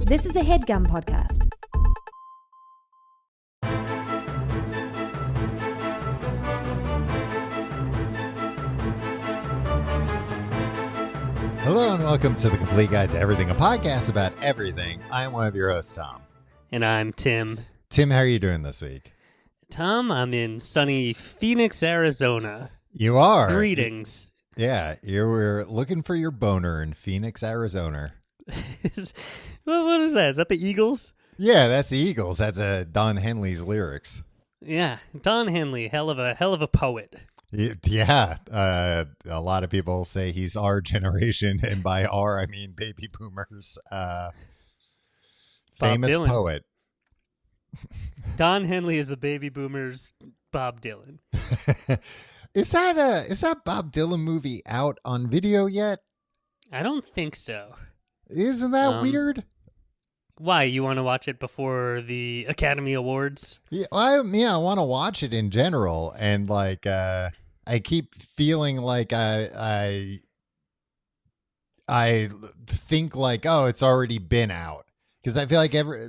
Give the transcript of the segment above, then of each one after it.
This is a HeadGum podcast. Hello and welcome to The Complete Guide to Everything, a podcast about everything. I am one of your hosts, Tom. And I'm Tim. Tim, how are you doing this week? Tom, I'm in sunny Phoenix, Arizona. You are? Greetings. Yeah, you were looking for your boner in Phoenix, Arizona. What is that? Is that the Eagles? Yeah, that's the Eagles. That's Don Henley's lyrics. Yeah, Don Henley, hell of a poet. Yeah, a lot of people say he's our generation, and by our, I mean baby boomers. Famous Dylan. poet. Don Henley is the baby boomers' Bob Dylan. Is that Bob Dylan movie out on video yet? I don't think so. Isn't that weird? Why? You want to watch it before the Academy Awards? Yeah, I want to watch it in general, and like I keep feeling like I think like, oh, it's already been out, because I feel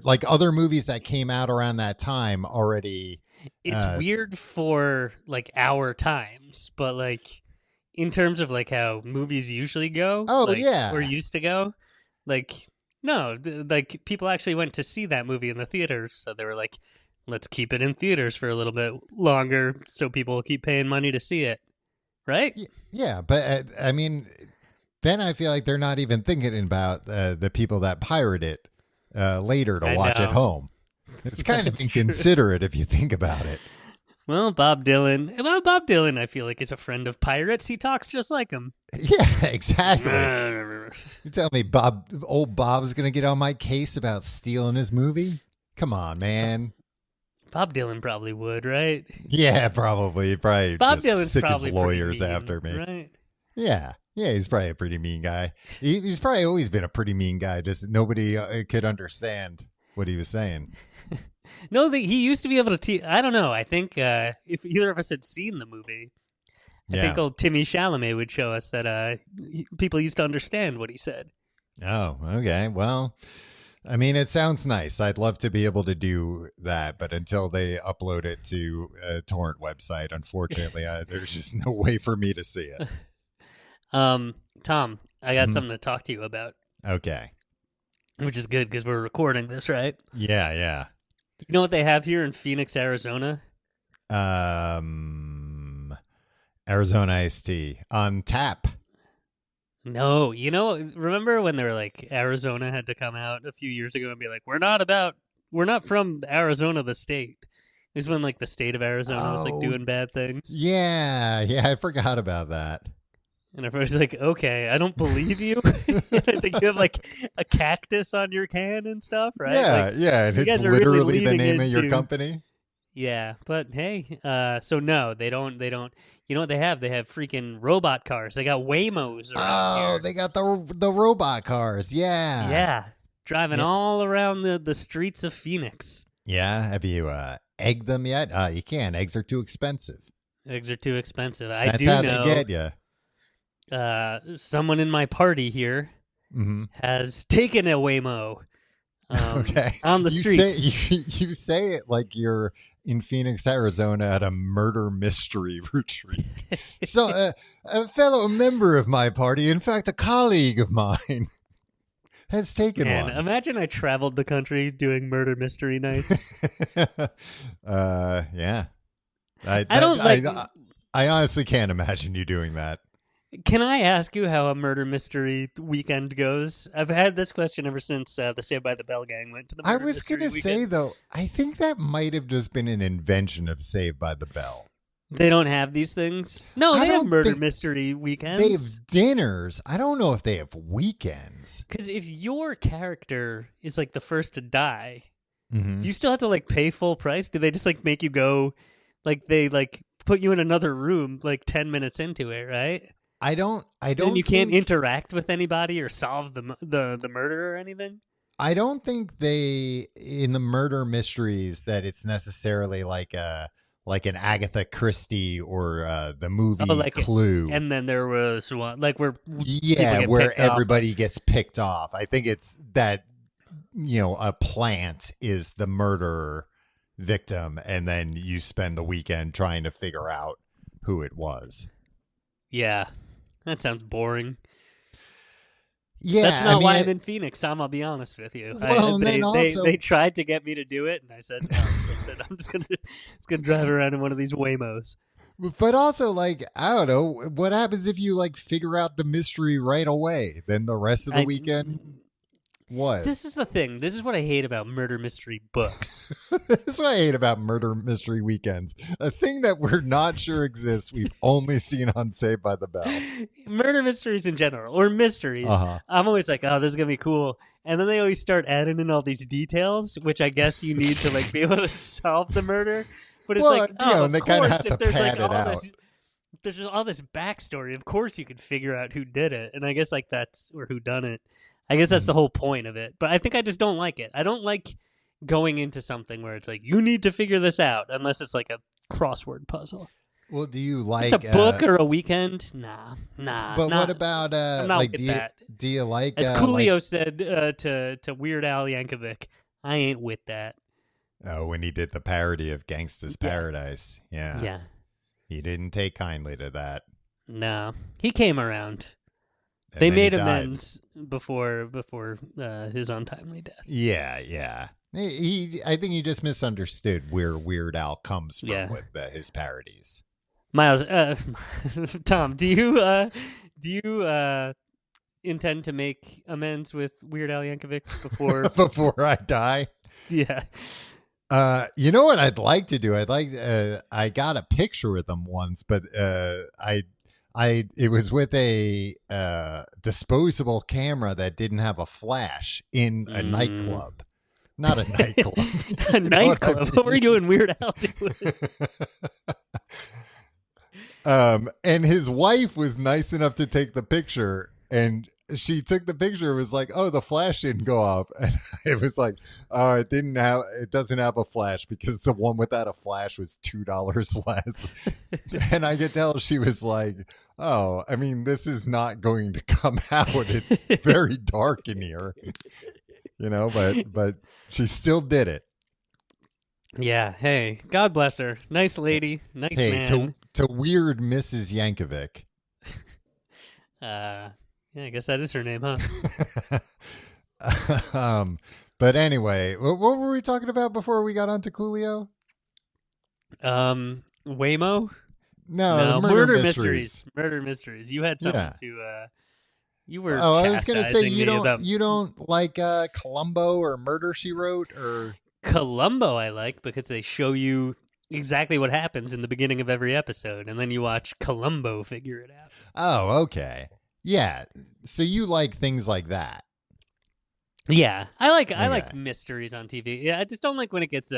like other movies that came out around that time already. It's weird for like our times, but like in terms of like how movies usually go. Oh, like, yeah. or used to go. Like, no, like people actually went to see that movie in the theaters, so they were like, let's keep it in theaters for a little bit longer so people will keep paying money to see it. Right? Yeah, but I mean, then I feel like they're not even thinking about the people that pirate it later to watch at home. It's kind of inconsiderate if you think about it. Well, Bob Dylan, I feel like is a friend of pirates. He talks just like him. Yeah, exactly. You tell me old Bob's going to get on my case about stealing his movie? Come on, man. Bob Dylan probably would, right? Yeah, probably. Bob Dylan's sick probably his lawyers mean, after me. Right? Yeah, he's probably a pretty mean guy. He's probably always been a pretty mean guy. Just nobody could understand what he was saying. No, he used to be able to I don't know. I think if either of us had seen the movie, I think old Timmy Chalamet would show us that people used to understand what he said. Oh, okay. Well, I mean, it sounds nice. I'd love to be able to do that, but until they upload it to a torrent website, unfortunately, there's just no way for me to see it. Tom, I got something to talk to you about. Okay. Which is good because we're recording this, right? Yeah. You know what they have here in Phoenix, Arizona? Arizona iced tea on tap. No, remember when they were like, Arizona had to come out a few years ago and be like, we're not from Arizona, the state. This is when like the state of Arizona was like doing bad things. Yeah, I forgot about that. And everybody's like, okay, I don't believe you. I think you have like a cactus on your can and stuff, right? Yeah, and it's literally the name of your company. Yeah, but hey, so no, they don't. You know what they have? They have freaking robot cars. They got Waymos around here. They got the robot cars. Yeah, driving all around the streets of Phoenix. Yeah, have you egged them yet? You can't. Eggs are too expensive. Eggs are too expensive. That's how they get you. Someone in my party here has taken a Waymo on the streets. You say it like you're in Phoenix, Arizona at a murder mystery retreat. So a fellow member of my party, in fact, a colleague of mine, has taken one. Imagine I traveled the country doing murder mystery nights. Yeah. I honestly can't imagine you doing that. Can I ask you how a murder mystery weekend goes? I've had this question ever since the Saved by the Bell gang went to the murder mystery weekend. I was going to say, though, I think that might have just been an invention of Saved by the Bell. They don't have these things? No, they have murder mystery weekends. They have dinners. I don't know if they have weekends. Because if your character is like the first to die, do you still have to like pay full price? Do they just like make you go, like they like put you in another room like 10 minutes into it, right? I don't. And you can't interact with anybody or solve the murder or anything. I don't think they in the murder mysteries that it's necessarily like an Agatha Christie or the movie Clue. And then there was one where everybody gets picked off. I think it's that a plant is the murder victim, and then you spend the weekend trying to figure out who it was. Yeah, that sounds boring. Yeah, that's not why I'm in Phoenix, Tom. I'll be honest with you. Well, they tried to get me to do it, and I said no. I said I'm just gonna drive around in one of these Waymos. But also, like, I don't know, what happens if you like figure out the mystery right away? Then the rest of the weekend, what? This is the thing. This is what I hate about murder mystery books. This is what I hate about murder mystery weekends. A thing that we're not sure exists. We've only seen on Saved by the Bell. Murder mysteries in general, or mysteries. I'm always like, oh, this is gonna be cool. And then they always start adding in all these details, which I guess you need to like be able to solve the murder. But it's like, oh, and they of course, kind of have to there's pad like all it out. this, there's just all this backstory. Of course, you could figure out who did it, and I guess like that's or who done it. I guess that's the whole point of it. But I think I just don't like it. I don't like going into something where it's like you need to figure this out, unless it's like a crossword puzzle. Well, do you like it's a book or a weekend? Nah. But what about I'm not like with that. Do you like as Coolio said to Weird Al Yankovic? I ain't with that. Oh, when he did the parody of Gangsta's Paradise. Yeah. He didn't take kindly to that. No. He came around. And they made amends before his untimely death. Yeah. I think he just misunderstood where Weird Al comes from with his parodies. Miles, Tom, do you intend to make amends with Weird Al Yankovic before I die? Yeah. You know what I'd like to do? I got a picture with him once, but it was with a disposable camera that didn't have a flash in a nightclub. Not a nightclub. A nightclub? What were you and Weird Al doing? And his wife was nice enough to take the picture, and she took the picture and was like, oh, the flash didn't go off. And it was like, oh, it doesn't have a flash because the one without a flash was $2 less. And I could tell she was like, oh, I mean, this is not going to come out. It's very dark in here, but she still did it. Yeah. Hey, God bless her. Nice lady. Nice man. To weird Mrs. Yankovic. Yeah, I guess that is her name, huh? But anyway, what were we talking about before we got onto Coolio? Waymo? No, murder mysteries. Murder mysteries. You had something to. You were. Oh, I was going to say you don't like Columbo or Murder, She Wrote, or Columbo. I like because they show you exactly what happens in the beginning of every episode, and then you watch Columbo figure it out. Oh, okay. Yeah, so you like things like that. Yeah, I like mysteries on TV. Yeah, I just don't like when it gets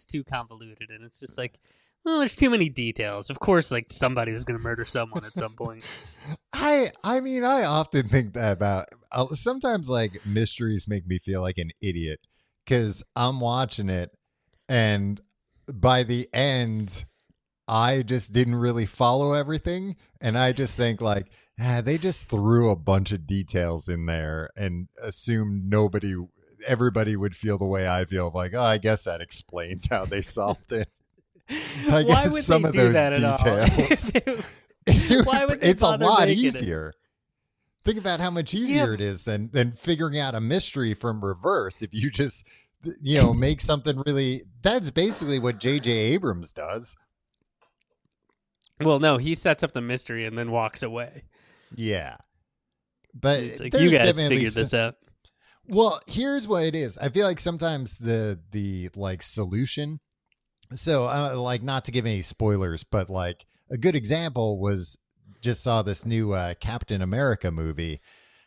too convoluted, and it's just like, well, there's too many details. Of course, like somebody was going to murder someone at some point. I mean, I often think that about sometimes like mysteries make me feel like an idiot because I'm watching it, and by the end, I just didn't really follow everything, and I just think like. They just threw a bunch of details in there and assumed everybody would feel the way I feel. Like, oh, I guess that explains how they solved it. I Why guess would some they of do those that details. Why would they it's a lot making easier. Think about how much easier it is than figuring out a mystery from reverse. If you just make something really. That's basically what J.J. Abrams does. Well, no, he sets up the mystery and then walks away. Yeah. But it's like, you guys figured this out. Well, here's what it is. I feel like sometimes the like solution. So like not to give any spoilers, but like a good example was just saw this new Captain America movie,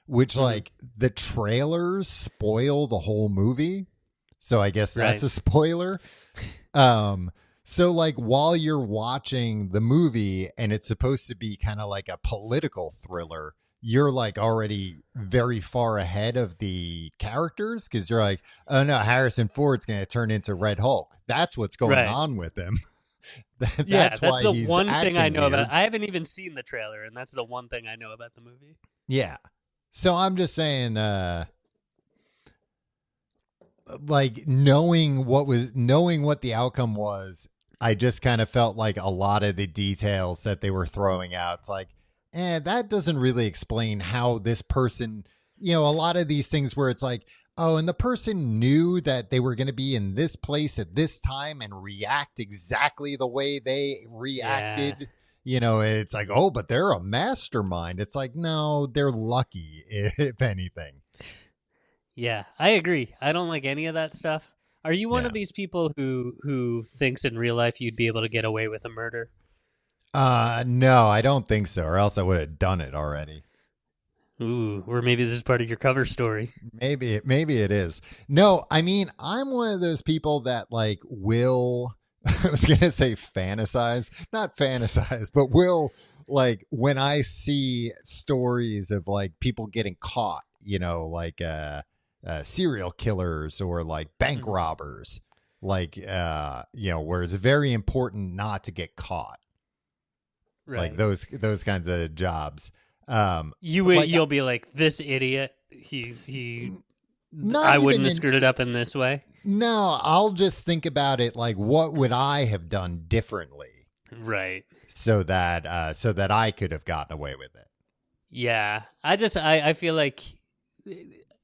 which like the trailers spoil the whole movie. So I guess that's a spoiler. So like while you're watching the movie and it's supposed to be kind of like a political thriller, you're like already very far ahead of the characters because you're like, oh no, Harrison Ford's going to turn into Red Hulk. That's what's going on with him. That's the one thing I know about. I haven't even seen the trailer, and that's the one thing I know about the movie. Yeah. So I'm just saying, like knowing what the outcome was, I just kind of felt like a lot of the details that they were throwing out, it's like, that doesn't really explain how this person, a lot of these things where it's like, oh, and the person knew that they were going to be in this place at this time and react exactly the way they reacted. Yeah. It's like, oh, but they're a mastermind. It's like, no, they're lucky, if anything. Yeah, I agree. I don't like any of that stuff. Are you one of these people who thinks in real life you'd be able to get away with a murder? No, I don't think so, or else I would have done it already. Ooh, or maybe this is part of your cover story. Maybe it is. No, I mean, I'm one of those people that like will, I was going to say fantasize, not fantasize, but will, like, when I see stories of like people getting caught, like serial killers or like bank robbers, like, where it's very important not to get caught. Right. Like those kinds of jobs. You'll be like, this idiot, I wouldn't have screwed it up in this way. No, I'll just think about it like, what would I have done differently? Right. So that I could have gotten away with it. Yeah. I feel like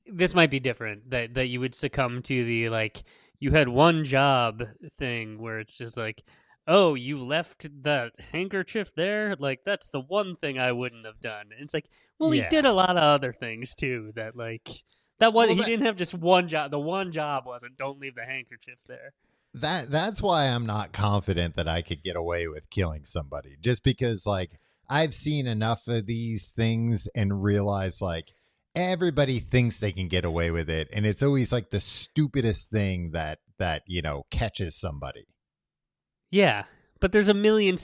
this might be different, that you would succumb to the, like, you had one job thing where it's just like, oh, you left that handkerchief there? Like, that's the one thing I wouldn't have done. And it's like, well, he did a lot of other things, too, that, like, he didn't have just one job. The one job wasn't, don't leave the handkerchief there. That's why I'm not confident that I could get away with killing somebody. Just because, like, I've seen enough of these things and realized, like, everybody thinks they can get away with it. And it's always, like, the stupidest thing that catches somebody. Yeah, but there's a million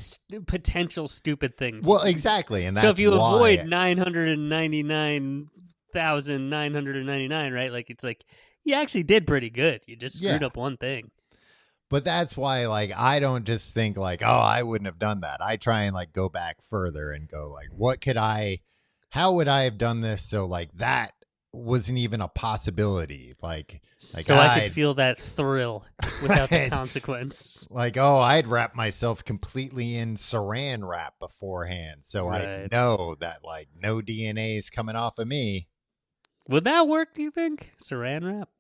potential stupid things. Well, exactly, and that's so if you avoid 999,999, right? Like, it's like you actually did pretty good. You just screwed up one thing. But that's why, like, I don't just think like, oh, I wouldn't have done that. I try and like go back further and go like, how would I have done this so like that wasn't even a possibility, like so I could feel that thrill without the consequence. Like, oh, I'd wrap myself completely in saran wrap beforehand, so I know that like no DNA is coming off of me. Would that work, do you think? Saran wrap?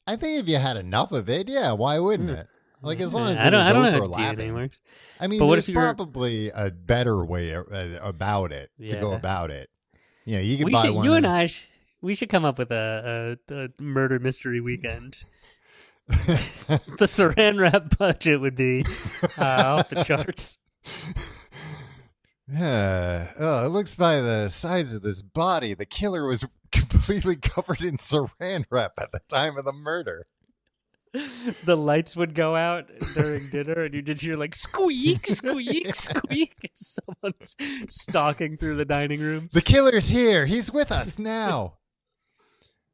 I think if you had enough of it, yeah, why wouldn't it? Like, as long as I don't know overlapping. How DNA works. I mean, there's probably a better way about it to go about it. You can buy one. You and I, we should come up with a murder mystery weekend. The saran wrap budget would be off the charts. Yeah. Oh, it looks by the size of this body, the killer was completely covered in saran wrap at the time of the murder. The lights would go out during dinner, and you just hear like squeak, squeak, squeak. Someone's stalking through the dining room. The killer's here. He's with us now.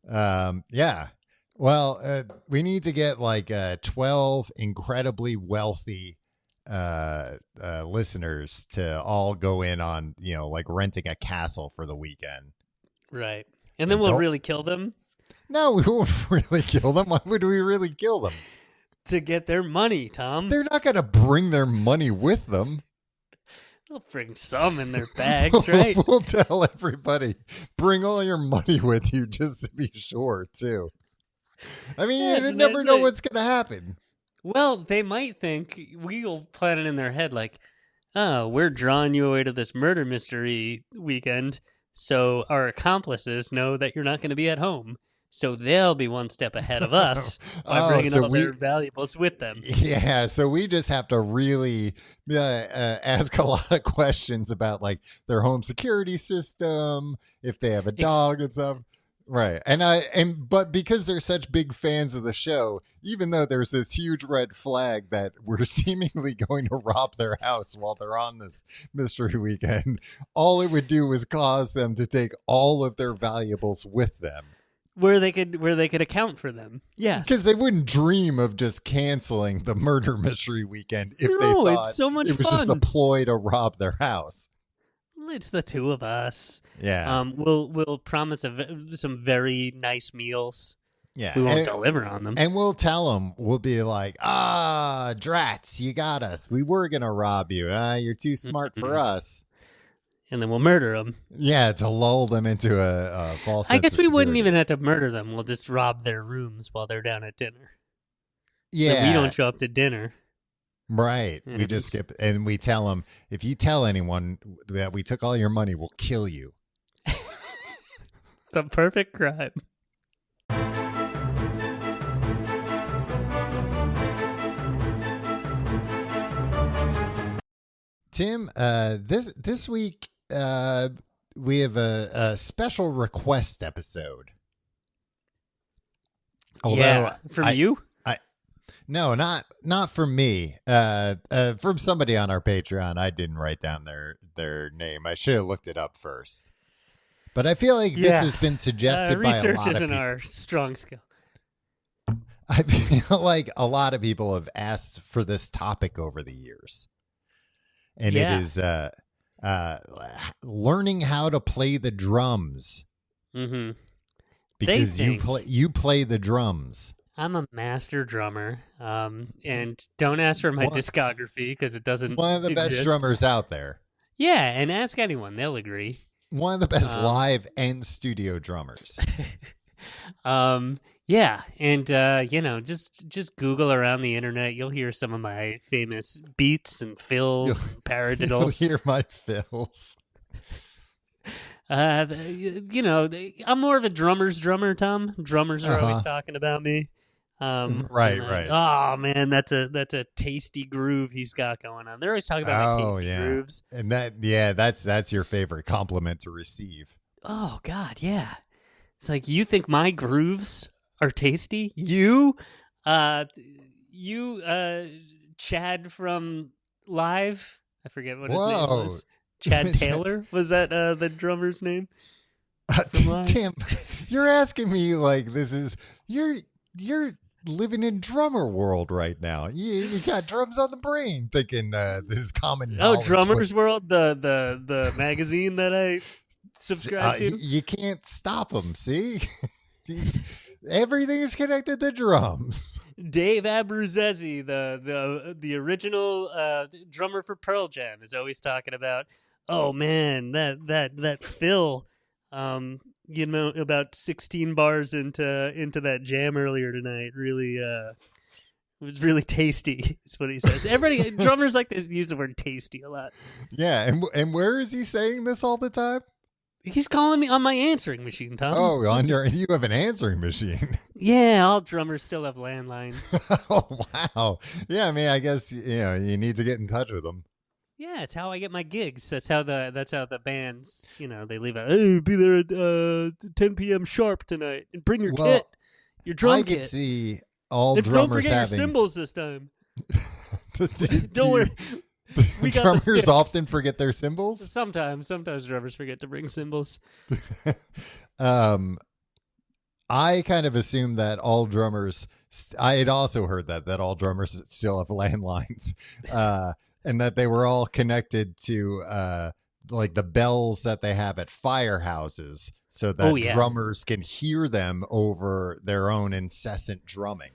Yeah. Well, we need to get like 12 incredibly wealthy listeners to all go in on, like renting a castle for the weekend. Right. And then we'll really kill them. No, we won't really kill them. Why would we really kill them? To get their money, Tom. They're not going to bring their money with them. They'll bring some in their bags, right? We'll tell everybody, bring all your money with you just to be sure, too. I mean, you never know what's going to happen. Well, they might think, we'll plan it in their head like, oh, we're drawing you away to this murder mystery weekend, so our accomplices know that you're not going to be at home. So they'll be one step ahead of us by bringing all their valuables with them. Yeah, so we just have to really ask a lot of questions about like their home security system, if they have a dog and stuff. Right. But because they're such big fans of the show, even though there's this huge red flag that we're seemingly going to rob their house while they're on this mystery weekend, all it would do was cause them to take all of their valuables with them. Where they could account for them. Yes. Because they wouldn't dream of just canceling the murder mystery weekend if they thought it's so much it was fun. just a ploy to rob their house. It's the two of us. Yeah. We'll promise some very nice meals. Yeah. We won't deliver on them. And we'll tell them, we'll be like, drats, you got us. We were going to rob you. You're too smart for us. And then we'll murder them. Yeah, to lull them into a false sense I guess of we wouldn't security. even have to murder them. We'll just rob their rooms while they're down at dinner. Yeah. Like we don't show up to dinner. Right. We just skip. And we tell them, if you tell anyone that we took all your money, we'll kill you. The perfect crime. Tim, this week we have a special request episode. Although from you? No, not from me. From somebody on our Patreon. I didn't write down their name. I should have looked it up first. But I feel like this has been suggested by a lot of people. Research isn't our strong skill. I feel like a lot of people have asked for this topic over the years. And it is learning how to play the drums. Mm-hmm. Because you play the drums. I'm a master drummer, and don't ask for my discography because it doesn't. One of the best drummers out there. Yeah, and ask anyone; they'll agree. One of the best live and studio drummers. Yeah, and just Google around the internet. You'll hear some of my famous beats and fills and paradiddles. You'll hear my fills. I'm more of a drummer's drummer, Tom. Drummers are always talking about me. Right. Oh man, that's a tasty groove he's got going on. They're always talking about my tasty grooves. And that's your favorite compliment to receive. Oh God, yeah. It's like, you think my grooves are tasty? You, Chad from Live. I forget what his name was. Chad Taylor, was that the drummer's name? Damn, you're asking me like this is you're living in drummer world right now. You got drums on the brain, thinking this is common knowledge. Oh, Drummers World, the magazine that I subscribe to. You can't stop them. See, everything is connected to drums. Dave Abruzzese, the original drummer for Pearl Jam, is always talking about, oh man, that fill, about 16 bars into that jam earlier tonight, really it was really tasty, is what he says. Everybody, drummers like to use the word tasty a lot. Yeah, and where is he saying this all the time? He's calling me on my answering machine, Tom. Oh, you have an answering machine. Yeah, all drummers still have landlines. Oh, wow. Yeah, I mean, I guess you need to get in touch with them. Yeah, it's how I get my gigs. That's how the bands, they leave out, hey, be there at 10 p.m. sharp tonight, and bring your kit, your drum kit. I could see all and drummers don't forget having your cymbals this time. Don't worry. We got drummers often forget their cymbals. Sometimes drummers forget to bring cymbals. I kind of assumed that all drummers. I had also heard that all drummers still have landlines, and that they were all connected to like the bells that they have at firehouses, so that drummers can hear them over their own incessant drumming.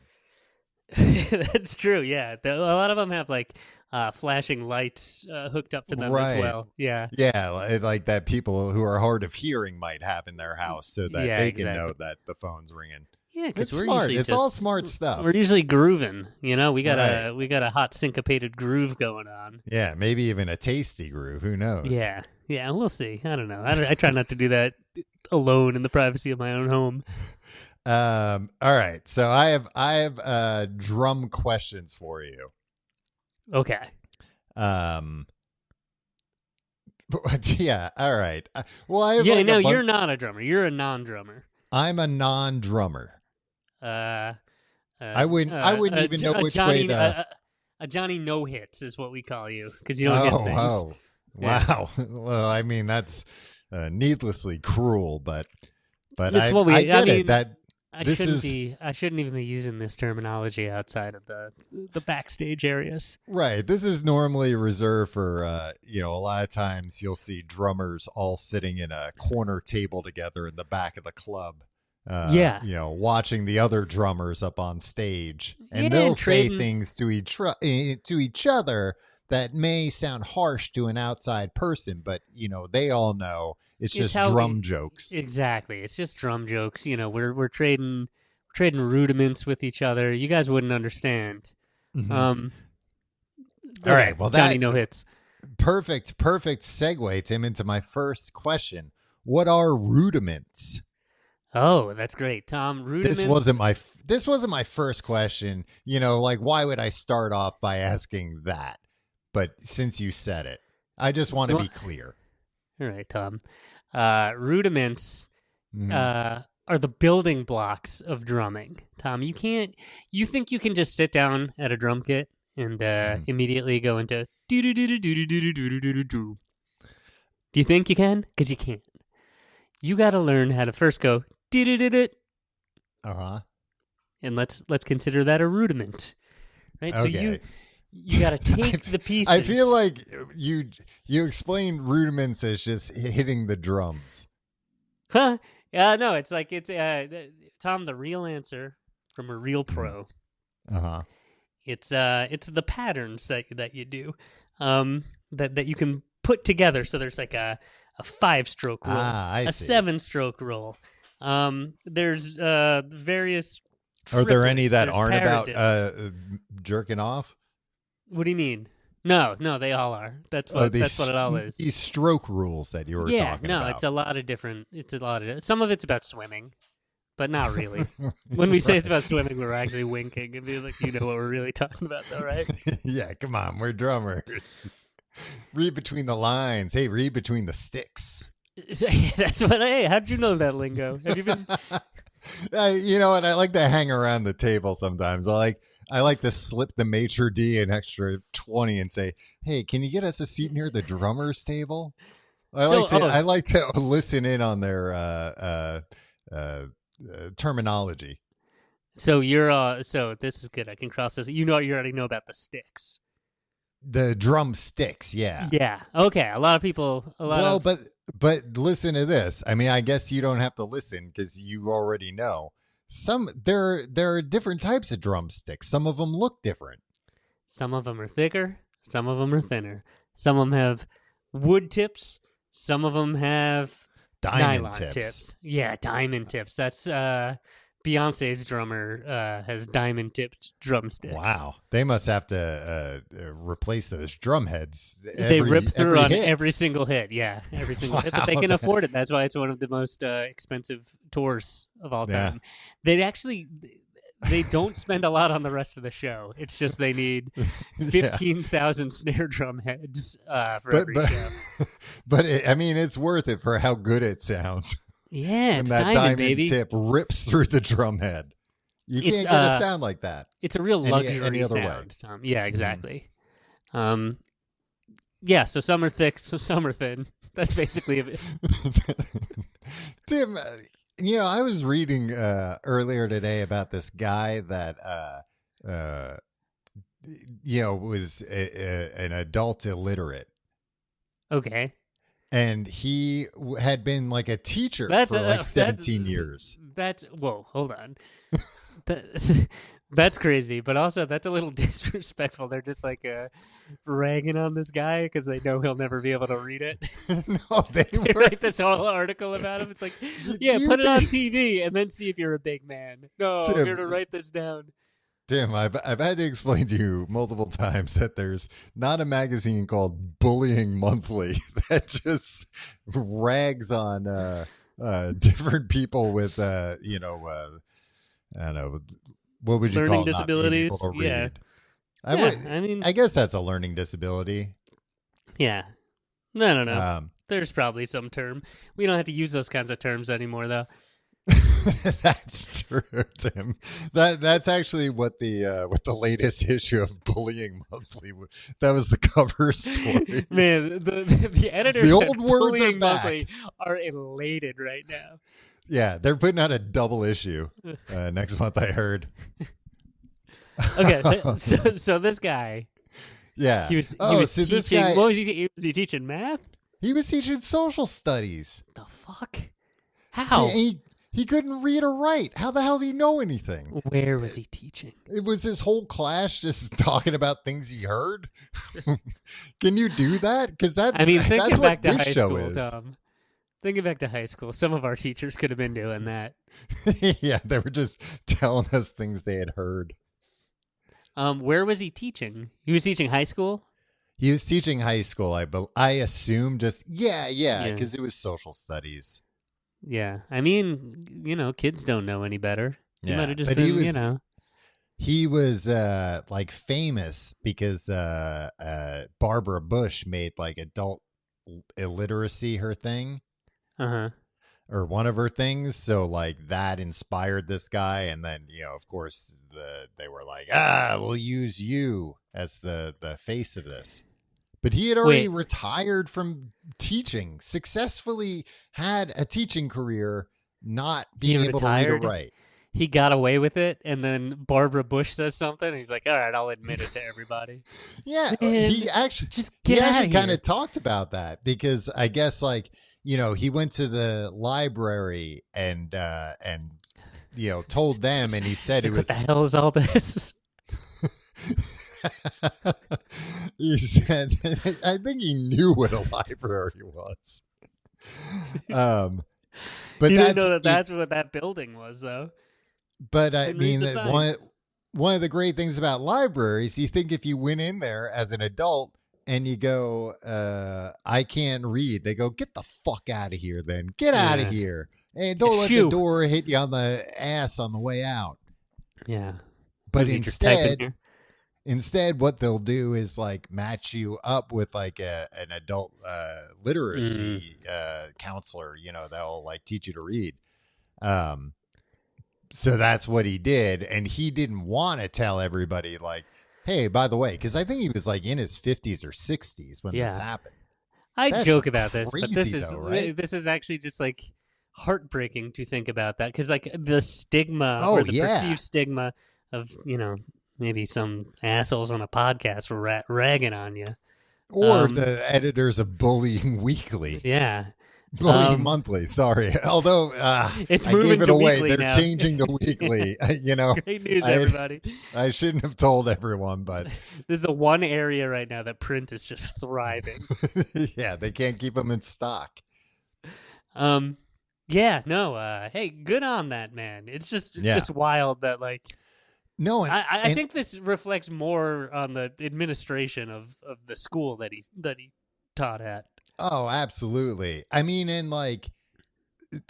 That's true. Yeah, a lot of them have like flashing lights hooked up to them as well. Yeah, like that people who are hard of hearing might have in their house, so that they can know that the phone's ringing. Yeah, because we're smart. usually it's all smart stuff. We're usually grooving. We got a hot syncopated groove going on. Yeah, maybe even a tasty groove. Who knows? Yeah, we'll see. I don't know. I try not to do that alone in the privacy of my own home. All right, so I have drum questions for you. Okay. Yeah. All right. Well, I have you're not a drummer. You're a non-drummer. I'm a non-drummer. I wouldn't even know which way to. A Johnny No Hits is what we call you, because you don't get things. Oh, wow. Yeah. Well, I mean, that's needlessly cruel, but it's what we. I mean, that. I shouldn't even be using this terminology outside of the backstage areas. Right. This is normally reserved for a lot of times you'll see drummers all sitting in a corner table together in the back of the club, Yeah. Watching the other drummers up on stage, and Yeah, they'll say trading- things to each other that may sound harsh to an outside person, but they all know it's just drum jokes. Exactly. It's just drum jokes. We're trading rudiments with each other. You guys wouldn't understand. Mhm. Okay, All right. Well, Johnny no hits. Perfect segue, Tim, into my first question. What are rudiments? Oh, that's great, Tom. Rudiments. This wasn't my first question. Why would I start off by asking that? But since you said it, I just want to be clear. All right, Tom. Rudiments Mhm. are the building blocks of drumming. Tom, you think you can just sit down at a drum kit and immediately go into do do do do do do do do do do. Do you think you can? Because you can't. You got to learn how to first go do do do do. And let's consider that a rudiment, right? Okay. So you got to take the pieces. I feel like you explained rudiments as just hitting the drums. Huh? No, it's Tom. The real answer from a real pro. It's the patterns that you do, that you can put together. So there's like a 5-stroke roll, a 7-stroke roll. There's various. Are there any that There's aren't about paradiddles. jerking off? What do you mean? No, they all are. That's what it all is. These stroke rules that you were talking about. Yeah, no, it's a lot of different. Some of it's about swimming, but not really. When we say it's about swimming, we're actually winking and be like, you know what we're really talking about, though, right? Yeah, come on, we're drummers. Read between the lines. Hey, read between the sticks. That's what. Hey, how'd you know that lingo? Have you been? You know what? I like to hang around the table sometimes. I like to slip the maitre d' an extra 20 and say, "Hey, can you get us a seat near the drummers table?" I like to listen in on their terminology. So so this is good. I can cross this. You already know about the sticks. The drumsticks, yeah. Yeah. Okay. A lot of people. But listen to this. I mean, I guess you don't have to listen because you already know. There are different types of drumsticks. Some of them look different. Some of them are thicker. Some of them are thinner. Some of them have wood tips. Some of them have Diamond nylon tips. tips. Yeah, diamond tips. That's Beyonce's drummer has diamond tipped drumsticks. Wow, they must have to replace those drum heads. They rip through on hit. every single hit. Yeah, every single hit. But they can afford it. That's why it's one of the most expensive tours of all time. Yeah. They don't spend a lot on the rest of the show. It's just they need 15,000 snare drum heads for every show. But it's worth it for how good it sounds. Yeah, it's that diamond baby. tip rips through the drum head. You can't get a sound like that. It's a real luxury any other sound, way. Tom. Yeah, exactly. Yeah, so some are thick, so some are thin. That's basically it. Tim, I was reading earlier today about this guy that was an adult illiterate. Okay. And he had been like a teacher for 17 years. Whoa, hold on. That's crazy, but also that's a little disrespectful. They're just like ragging on this guy because they know he'll never be able to read it. No, they write this whole article about him. It's like, yeah, put it on TV and then see if you're a big man. No, I'm here to write this down. Tim, I've had to explain to you multiple times that there's not a magazine called Bullying Monthly that just rags on different people with I don't know, what would you learning call disabilities? Not being able to read? I I guess that's a learning disability. Yeah. No. There's probably some term. We don't have to use those kinds of terms anymore, though. That's true, Tim. That's actually what the latest issue of Bullying Monthly was. That was the cover story. Man, the editors the at old words Bullying are back. Monthly are elated right now. Yeah, they're putting out a double issue next month, I heard. Okay, so this guy, yeah, he was teaching. This guy, what was he? Was he teaching math? He was teaching social studies. The fuck? How? He couldn't read or write. How the hell do you know anything? Where was he teaching? It was his whole class just talking about things he heard. Can you do that? Because that's thinking that's back what to this high show school, is. Tom. Thinking back to high school, some of our teachers could have been doing that. Yeah, they were just telling us things they had heard. Where was he teaching? He was teaching high school? He was teaching high school, I assume. Just yeah, because it was social studies. Yeah. Kids don't know any better. He might have just but been, he was like famous because Barbara Bush made like adult illiteracy her thing. Uh-huh. Or one of her things. So like that inspired this guy. And then, of course, they were like, we'll use you as the face of this. But he had already retired from teaching, successfully had a teaching career, not being able to read or write. He got away with it, and then Barbara Bush says something, and he's like, all right, I'll admit it to everybody. Yeah, Man, he actually kind of talked about that because I guess he went to the library and told them, and he said it was, what the hell is all this? He said, I think he knew what a library was. But he didn't know that's what that building was, though. But I mean, one of the great things about libraries, you think if you went in there as an adult and you go, I can't read, they go, get the fuck out of here then. Get out of here. And don't let the door hit you on the ass on the way out. Yeah. But instead, what they'll do is like match you up with like an adult literacy counselor. They'll like teach you to read. So that's what he did, and he didn't want to tell everybody like, "Hey, by the way," because I think he was like in his 50s or 60s when this happened. I joke about this, but this is actually just like heartbreaking to think about that because like the stigma perceived stigma of maybe some assholes on a podcast were ragging on you. Or the editors of Bullying Weekly. Yeah. Bullying Monthly, sorry. Although it's I moving gave it to away. weekly They're now. changing to weekly. Great news, everybody. I shouldn't have told everyone, but... This is the one area right now that print is just thriving. Yeah, they can't keep them in stock. Yeah, no, hey, good on that, man. It's just wild that like... No, I think this reflects more on the administration of the school that he taught at. Oh, absolutely. I mean, and like,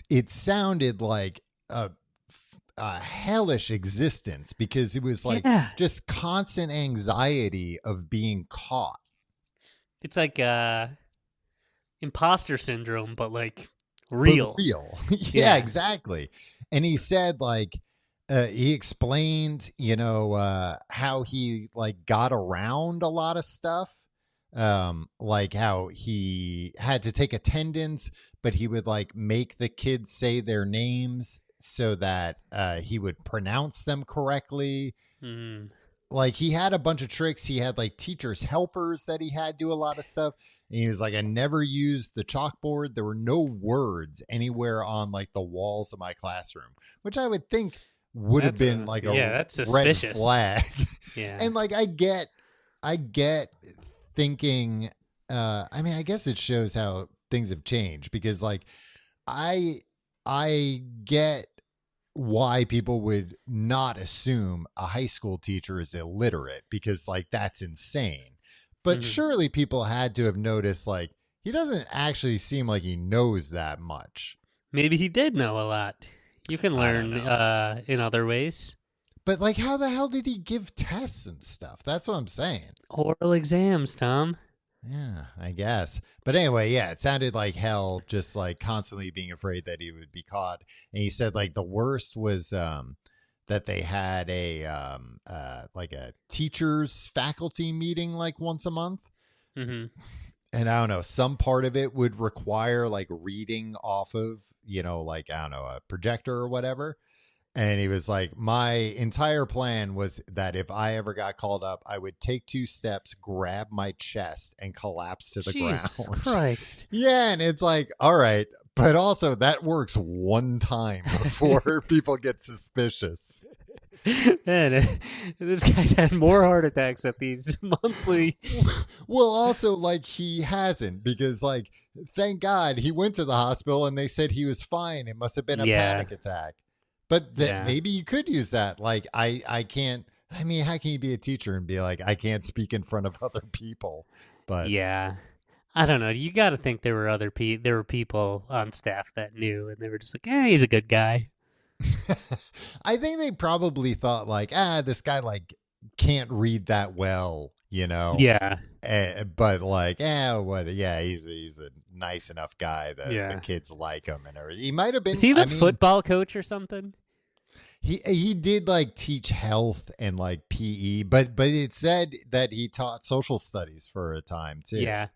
it sounded like a hellish existence because it was like just constant anxiety of being caught. It's like imposter syndrome, but like real. Yeah, exactly. And he said like, he explained, how he like got around a lot of stuff. Like how he had to take attendance, but he would like make the kids say their names so that he would pronounce them correctly. Like he had a bunch of tricks. He had like teachers helpers that he had do a lot of stuff. And he was like, I never used the chalkboard. There were no words anywhere on like the walls of my classroom, which I would think would have been like a that's suspicious. red flag. Yeah. And like I get thinking I mean, I guess it shows how things have changed because like I get why people would not assume a high school teacher is illiterate because like that's insane. But surely people had to have noticed like he doesn't actually seem like he knows that much. Maybe he did know a lot. You can learn in other ways. But like how the hell did he give tests and stuff? That's what I'm saying. Oral exams, Tom. Yeah, I guess. But anyway, yeah, it sounded like hell, just like constantly being afraid that he would be caught. And he said like the worst was that they had a like a teachers faculty meeting like once a month. Mm-hmm. And I don't know, some part of it would require like reading off of, like, I don't know, a projector or whatever. And he was like, my entire plan was that if I ever got called up, I would take 2 steps, grab my chest, and collapse to the Jesus ground. Christ. Yeah, and it's like, all right, but also that works one time before people get suspicious. Man, this guy's had more heart attacks at these monthly. Well, also, like, he hasn't, because, like, thank God he went to the hospital and they said he was fine. It must have been a panic attack. But maybe you could use that. Like, I can't. I mean, how can you be a teacher and be like, I can't speak in front of other people? But yeah, I don't know. You got to think there were there were people on staff that knew, and they were just like, he's a good guy. I think they probably thought like, this guy like can't read that well, you know? Yeah. But like, what? Yeah, he's a nice enough guy that the kids like him and everything. He might have been. Is he the football coach or something? He did like teach health and like PE, but it said that he taught social studies for a time too. Yeah,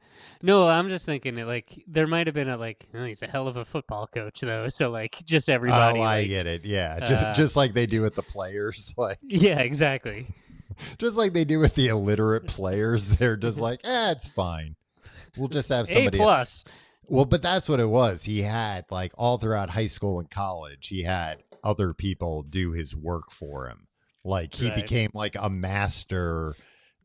no, I'm just thinking like there might have been he's a hell of a football coach though. So like just everybody. Oh, I get it. Yeah, just like they do with the players. Like yeah, exactly. Just like they do with the illiterate players, they're just like, it's fine. We'll just have somebody A+. Well, but that's what it was. He had like all throughout high school and college, he had other people do his work for him. Like he became like a master,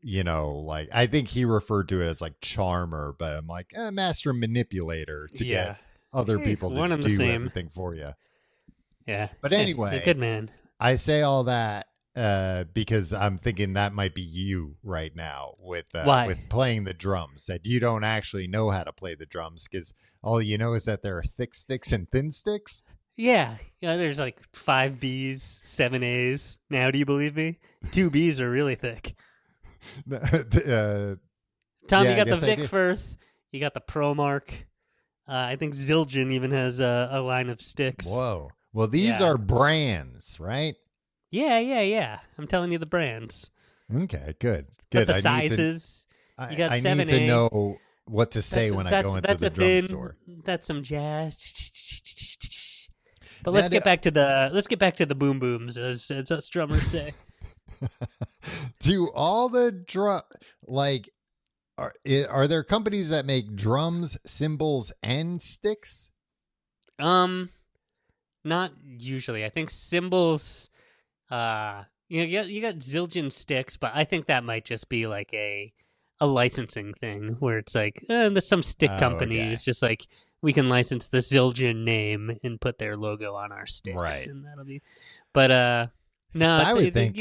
like I think he referred to it as like charmer, but I'm like a master manipulator to get other people to do everything for you. Yeah. But anyway, good man. I say all that because I'm thinking that might be you right now with playing the drums, that you don't actually know how to play the drums because all you know is that there are thick sticks and thin sticks. Yeah, there's like 5 Bs, 7 As. Now, do you believe me? 2 Bs are really thick. Tom, you got the Vic Firth. You got the Promark. I think Zildjian even has a line of sticks. Whoa. Well, these are brands, right? Yeah. I'm telling you the brands. Okay, good. But the sizes. You got 7A. I need to know what to say when I go into the drum store. That's some jazz. But let's get back to the boom booms, as us drummers say. Do all the are there companies that make drums, cymbals, and sticks? Not usually. I think cymbals. You got Zildjian sticks, but I think that might just be like a licensing thing where it's like there's some stick company. Okay. It's just like, we can license the Zildjian name and put their logo on our sticks, right? And that'll be. But no, I would think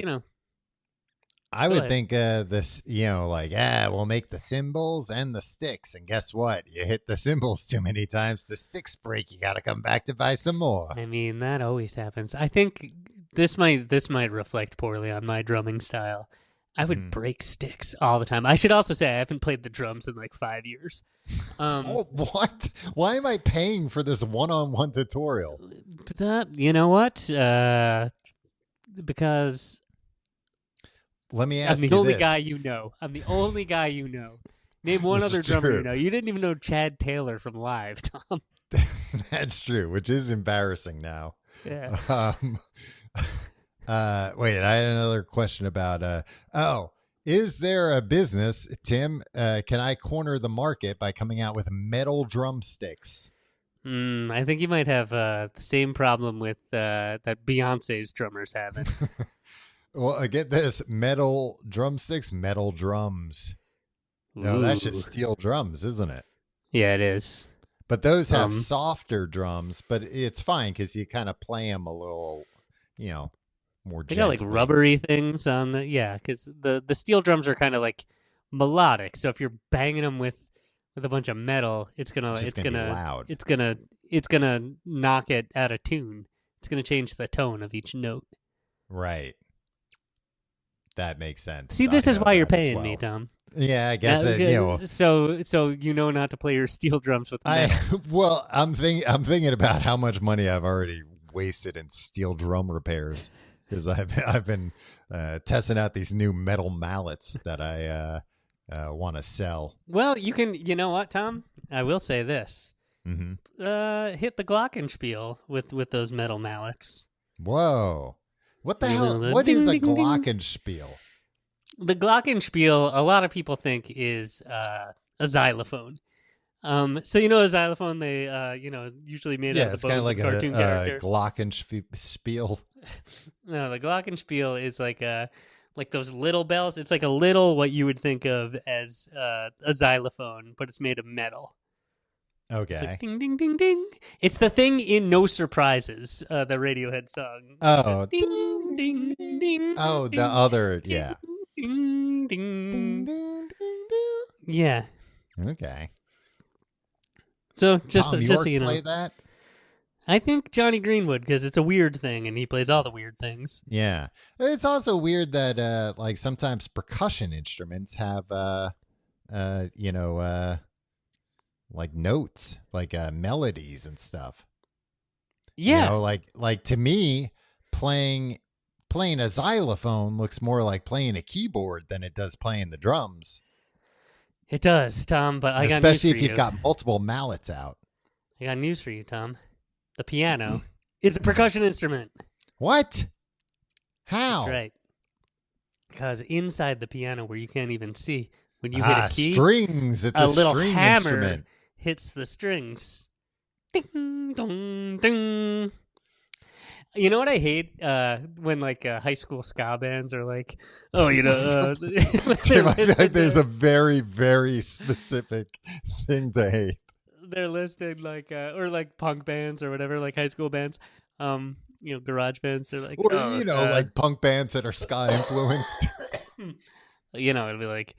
this, we'll make the cymbals and the sticks, and guess what? You hit the cymbals too many times, the sticks break. You got to come back to buy some more. I mean, that always happens. I think this might reflect poorly on my drumming style. I would break sticks all the time. I should also say I haven't played the drums in like 5 years. What? Why am I paying for this one-on-one tutorial? You know what? Because let me ask you I'm the only guy you know. I'm the only guy you know. Name one other drummer you know. You didn't even know Chad Taylor from Live, Tom. That's true, which is embarrassing now. Yeah. Wait, I had another question about is there a business, Tim, can I corner the market by coming out with metal drumsticks? I think you might have the same problem with that Beyonce's drummers having. Well, get this, metal drumsticks, metal drums. No, that's just steel drums, isn't it? Yeah, it is. But those have softer drums, but it's fine because you kind of play them a little, more they got like rubbery things on because the steel drums are kind of like melodic. So if you're banging them with a bunch of metal, it's gonna be loud. It's gonna knock it out of tune. It's gonna change the tone of each note. Right. That makes sense. See, this is why you're paying me, Tom. Yeah, I guess So you know not to play your steel drums with metal. Well, I'm thinking about how much money I've already wasted in steel drum repairs. Because I've been testing out these new metal mallets that I want to sell. Well, you know what, Tom? I will say this. Mm-hmm. Hit the glockenspiel with those metal mallets. Whoa. What the You hell? know, the What is a ding, ding, ding. glockenspiel? The glockenspiel, a lot of people think is a xylophone. So you know a xylophone, they usually made out Yeah, of it's the kind of bones like of a cartoon a character. glockenspiel. No, the glockenspiel is like those little bells. It's like a little what you would think of as a xylophone, but it's made of metal. It's Okay. like ding ding ding ding. It's the thing in No Surprises, the Radiohead song. Oh, Ding ding ding ding. oh, the Ding, other, yeah. ding Ding, ding. ding, ding, ding. Yeah. Okay. So just Tom just York so you know, play that? I think Johnny Greenwood because it's a weird thing and he plays all the weird things. Yeah. It's also weird that like sometimes percussion instruments have you know, like notes, like melodies and stuff. Yeah. You know, like to me, playing a xylophone looks more like playing a keyboard than it does playing the drums. It does, Tom, but I got news Especially for if you. you've got multiple mallets out. I got news for you, Tom. The piano is a percussion instrument. What? How? That's right. Because inside the piano, where you can't even see, when you hit a key, strings. It's a little string hammer instrument. hits the strings. Ding, dong, ding. You know what I hate? When like high school ska bands are like, oh, you know, Tim, I feel like there's a very, very specific thing to hate. they're listed like or like punk bands or whatever, like high school bands, garage bands. They're like, Or, like punk bands that are ska influenced. It'll be like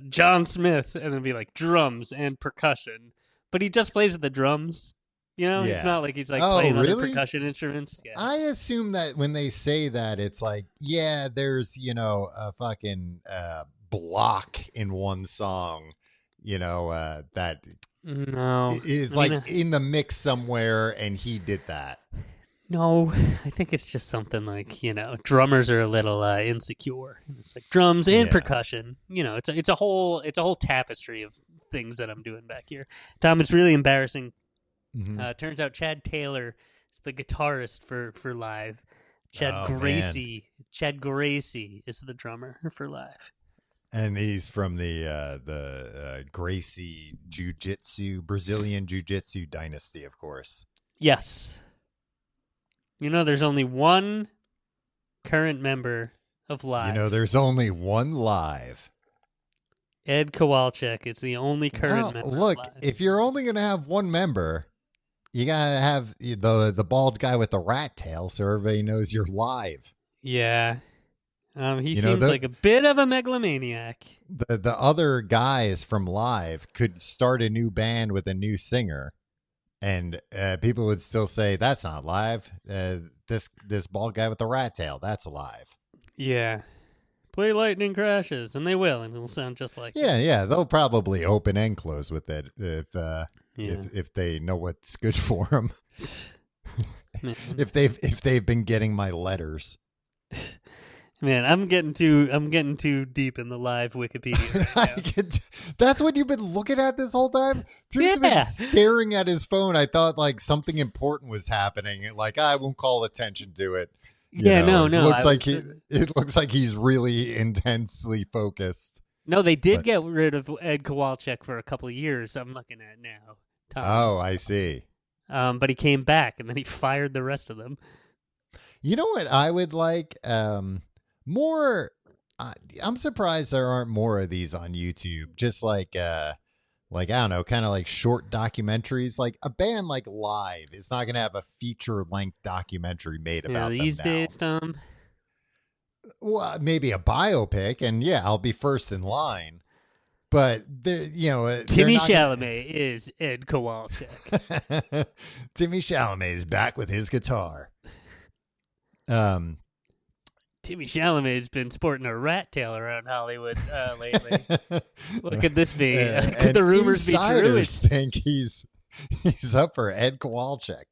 John Smith, and it'll be like drums and percussion, but he just plays the drums. It's not like he's like playing other percussion instruments. Yeah. I assume that when they say that, it's like, yeah, there's, a fucking block in one song, that No, is in the mix somewhere, and he did that. No, I think it's just something like, drummers are a little insecure. It's like drums and percussion. It's a whole tapestry of things that I'm doing back here. Tom, it's really embarrassing. Mm-hmm. Turns out Chad Taylor is the guitarist for Live. Chad Gracie is the drummer for Live. And he's from the Gracie Brazilian Jiu-Jitsu dynasty, of course. Yes. There's only one current member of Live. There's only one Live. Ed Kowalczyk is the only current member look, of Live. If you're only going to have one member, you got to have the bald guy with the rat tail so everybody knows you're Live. Yeah. He seems like a bit of a megalomaniac. The other guys from Live could start a new band with a new singer, and people would still say, that's not Live. This bald guy with the rat tail, that's Live. Yeah. Play Lightning Crashes, and they will, and it'll sound just like it. Yeah, they'll probably open and close with it if they know what's good for them. if they've been getting my letters. Man, I'm getting too deep in the Live Wikipedia right now. That's what you've been looking at this whole time? Tim's been staring at his phone. I thought like something important was happening. Like, I won't call attention to it. No. It looks like he's really intensely focused. No, they did get rid of Ed Kowalczyk for a couple of years. I'm looking at now. Tom. Oh, I see. But he came back, and then he fired the rest of them. You know what I would like? More. I'm surprised there aren't more of these on YouTube. Just like I don't know, kind of like short documentaries. Like a band like Live is not going to have a feature-length documentary made about them these now. days, Tom. Well, maybe a biopic, and I'll be first in line. But Timmy Chalamet is Ed Kowalczyk. Timmy Chalamet is back with his guitar. Timmy Chalamet's been sporting a rat tail around Hollywood lately. What could this be? Could the rumors be true? I think he's up for Ed Kowalczyk.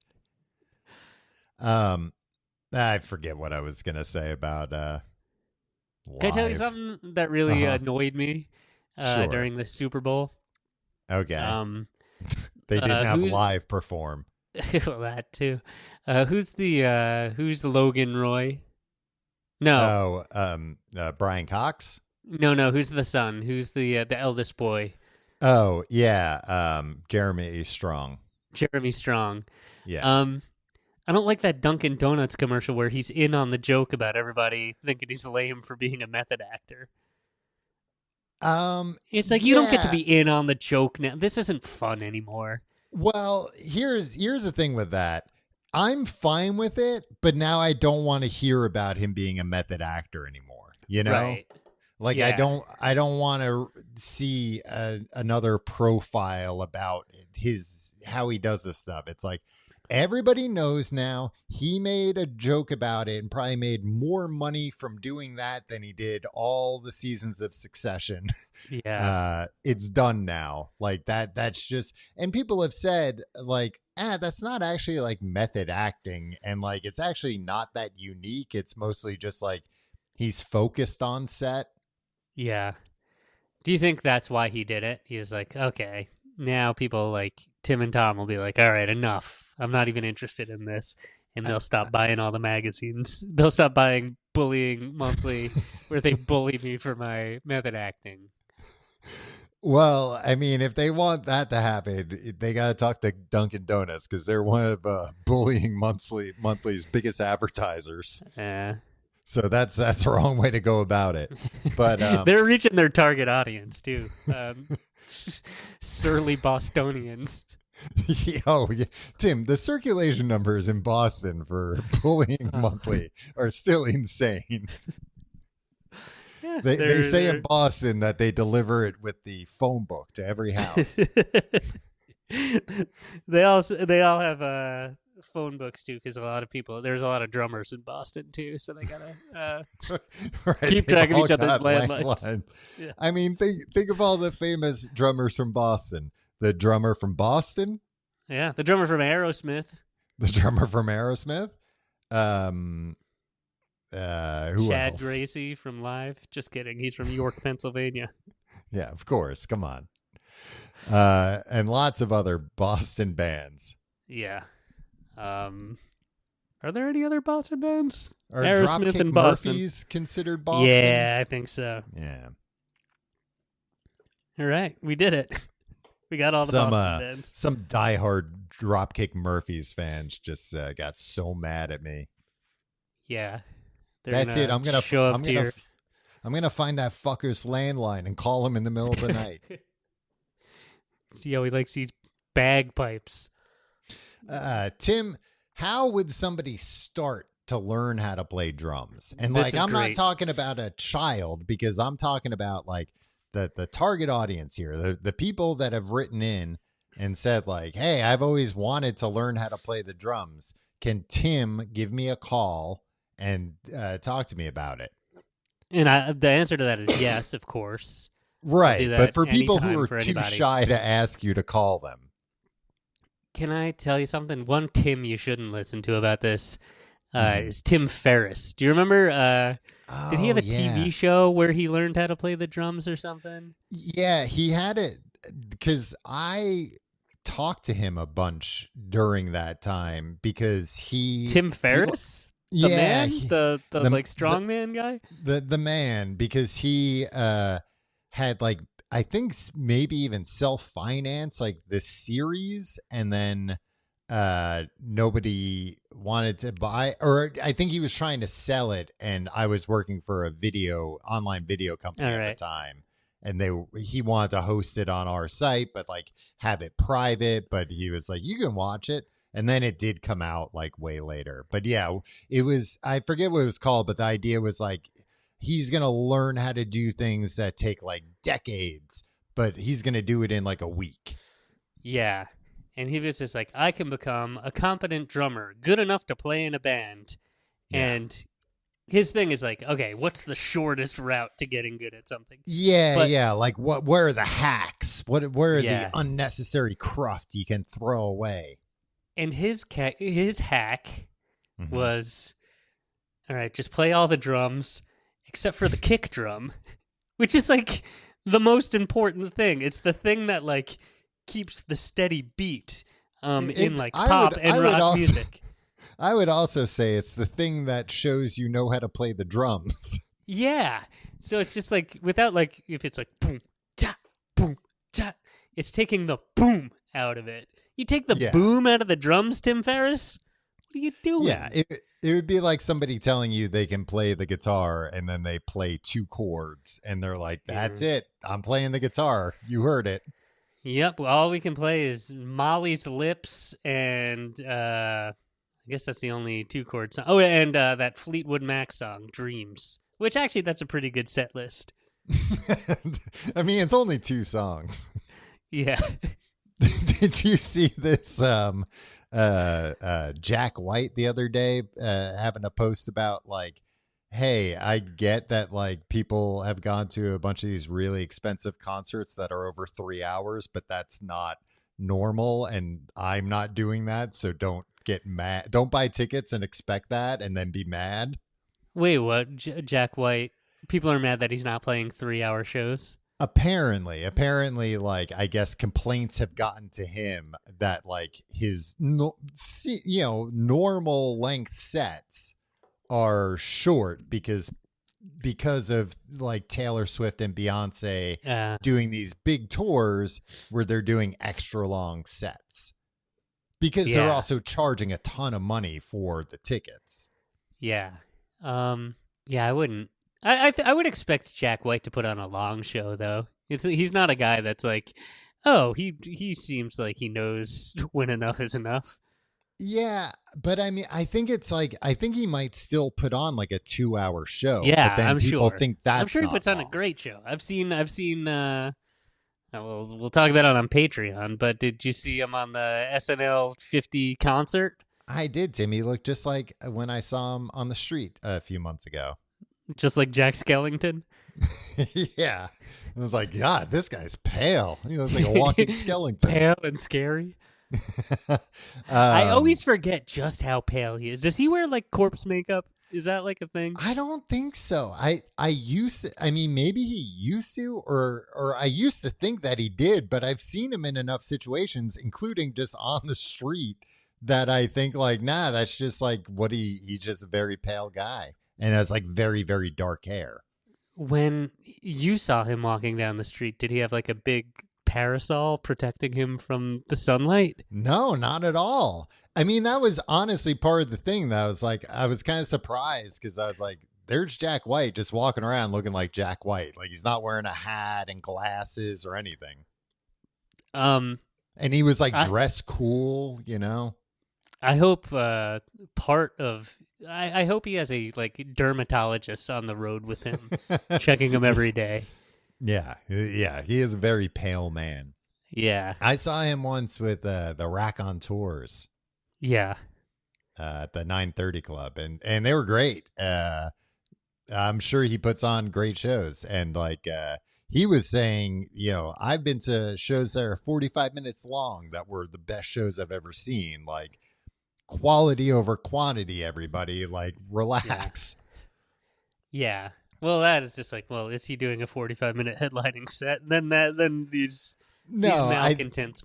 I forget what I was gonna say about Live. Can I tell you something that really annoyed me during the Super Bowl? Okay. They didn't have Live perform. Well, that too. Who's the Logan Roy? No, Brian Cox. no. Who's the son? Who's the eldest boy? Oh yeah, Jeremy Strong. Jeremy Strong. Yeah. I don't like that Dunkin' Donuts commercial where he's in on the joke about everybody thinking he's lame for being a method actor. It's like you don't get to be in on the joke now. This isn't fun anymore. Well, here's the thing with that. I'm fine with it, but now I don't want to hear about him being a method actor anymore. You know, Right. like Yeah. I don't want to see another profile about how he does this stuff. It's like everybody knows now. He made a joke about it and probably made more money from doing that than he did all the seasons of Succession. Yeah. It's done now. Like that's just, and people have said like, that's not actually like method acting, and like it's actually not that unique. It's mostly just like he's focused on set. Yeah. Do you think that's why he did it? He was like, okay, now people like Tim and Tom will be like, all right, enough. I'm not even interested in this. And they'll stop buying all the magazines. They'll stop buying Bullying Monthly, where they bully me for my method acting. Well, I mean, if they want that to happen, they got to talk to Dunkin' Donuts because they're one of Bullying Monthly's biggest advertisers. So that's the wrong way to go about it. But they're reaching their target audience too. Surly Bostonians. Oh, yeah. Tim, the circulation numbers in Boston for Bullying Monthly are still insane. Yeah, they say in Boston that they deliver it with the phone book to every house. They all have phone books too, because there's a lot of drummers in Boston too, so they gotta right, keep track of each other's landlines. Yeah. I mean, think of all the famous drummers from Boston. The drummer from Boston. Yeah, the drummer from Aerosmith. The drummer from Aerosmith. Who Chad else? Gracie from Live. Just kidding. He's from York, Pennsylvania. Yeah, of course. Come on. And lots of other Boston bands. Yeah. Are there any other Boston bands? Are Aerosmith Dropkick and Boston. Murphys considered Boston? Yeah, I think so. Yeah. All right, we did it. We got all the Boston bands. Some diehard Dropkick Murphys fans just got so mad at me. Yeah. That's it. I'm gonna find that fucker's landline and call him in the middle of the night. See how he likes these bagpipes. Tim, how would somebody start to learn how to play drums? And I'm not talking about a child, because I'm talking about like the target audience here, the people that have written in and said like, hey, I've always wanted to learn how to play the drums. Can Tim give me a call and talk to me about it? And the answer to that is yes, of course. Right. But for people who are too shy to ask you to call them. Can I tell you something? One Tim you shouldn't listen to about this is Tim Ferriss. Do you remember? Did he have a TV show where he learned how to play the drums or something? Yeah, he had it, because I talked to him a bunch during that time, because Tim Ferriss? The man? The like strongman guy? The man, because he had like, I think maybe even self-finance like this series, and then nobody wanted to buy, or I think he was trying to sell it, and I was working for a online video company at the time, and he wanted to host it on our site, but like have it private, but he was like, you can watch it. And then it did come out like way later. But yeah, it was, I forget what it was called, but the idea was like, he's going to learn how to do things that take like decades, but he's going to do it in like a week. Yeah. And he was just like, I can become a competent drummer, good enough to play in a band. Yeah. And his thing is like, okay, what's the shortest route to getting good at something? Yeah. Like where are the hacks? Where are the unnecessary cruft you can throw away? And his hack was, all right, just play all the drums except for the kick drum, which is like the most important thing. It's the thing that like keeps the steady beat. in like pop and rock music. I would also say it's the thing that shows you know how to play the drums. Yeah. So it's just like without like if it's like boom, cha, it's taking the boom out of it. You take the boom out of the drums, Tim Ferriss? What are you doing? Yeah, it would be like somebody telling you they can play the guitar and then they play 2 chords and they're like, that's it. I'm playing the guitar. You heard it. Yep. Well, all we can play is Molly's Lips and I guess that's the only 2 chord song. Oh, and that Fleetwood Mac song, Dreams, which actually that's a pretty good set list. I mean, it's only 2 songs. Yeah. Did you see this Jack White the other day having a post about like, hey, I get that like people have gone to a bunch of these really expensive concerts that are over 3 hours, but that's not normal and I'm not doing that, so don't get mad. Don't buy tickets and expect that and then be mad. Wait, what? Jack White, people are mad that he's not playing 3-hour shows? Apparently, like, I guess complaints have gotten to him that like his normal length sets are short because of like Taylor Swift and Beyonce doing these big tours where they're doing extra long sets because they're also charging a ton of money for the tickets. Yeah. I wouldn't. I would expect Jack White to put on a long show, though. He's not a guy that's like, oh, he seems like he knows when enough is enough. Yeah, but I mean, I think he might still put on like a 2-hour show. Yeah, but then I'm people sure. think that's I'm sure he puts on a great show. I've seen. We'll talk about it on Patreon. But did you see him on the SNL 50 concert? I did, Tim. He looked just like when I saw him on the street a few months ago. Just like Jack Skellington? Yeah. I was like, God, this guy's pale. He was like a walking skeleton. Pale and scary. I always forget just how pale he is. Does he wear like corpse makeup? Is that like a thing? I don't think so. I mean, maybe he used to, or I used to think that he did, but I've seen him in enough situations, including just on the street, that I think like, nah, that's just like what he's just a very pale guy. And has like very, very dark hair. When you saw him walking down the street, did he have like a big parasol protecting him from the sunlight? No, not at all. I mean, that was honestly part of the thing that I was kind of surprised because I was like, there's Jack White just walking around looking like Jack White. Like he's not wearing a hat and glasses or anything. And he was like dressed cool, you know? I hope I hope he has a like dermatologist on the road with him, checking him every day. Yeah, he is a very pale man. Yeah, I saw him once with the Raconteurs. Yeah, at the 930 Club, and they were great. I'm sure he puts on great shows, and like he was saying, I've been to shows that are 45 minutes long that were the best shows I've ever seen. Like. Quality over quantity, everybody. Like, relax. Yeah. Well, that is just like, well, is he doing a 45-minute headlining set? And then these malcontents.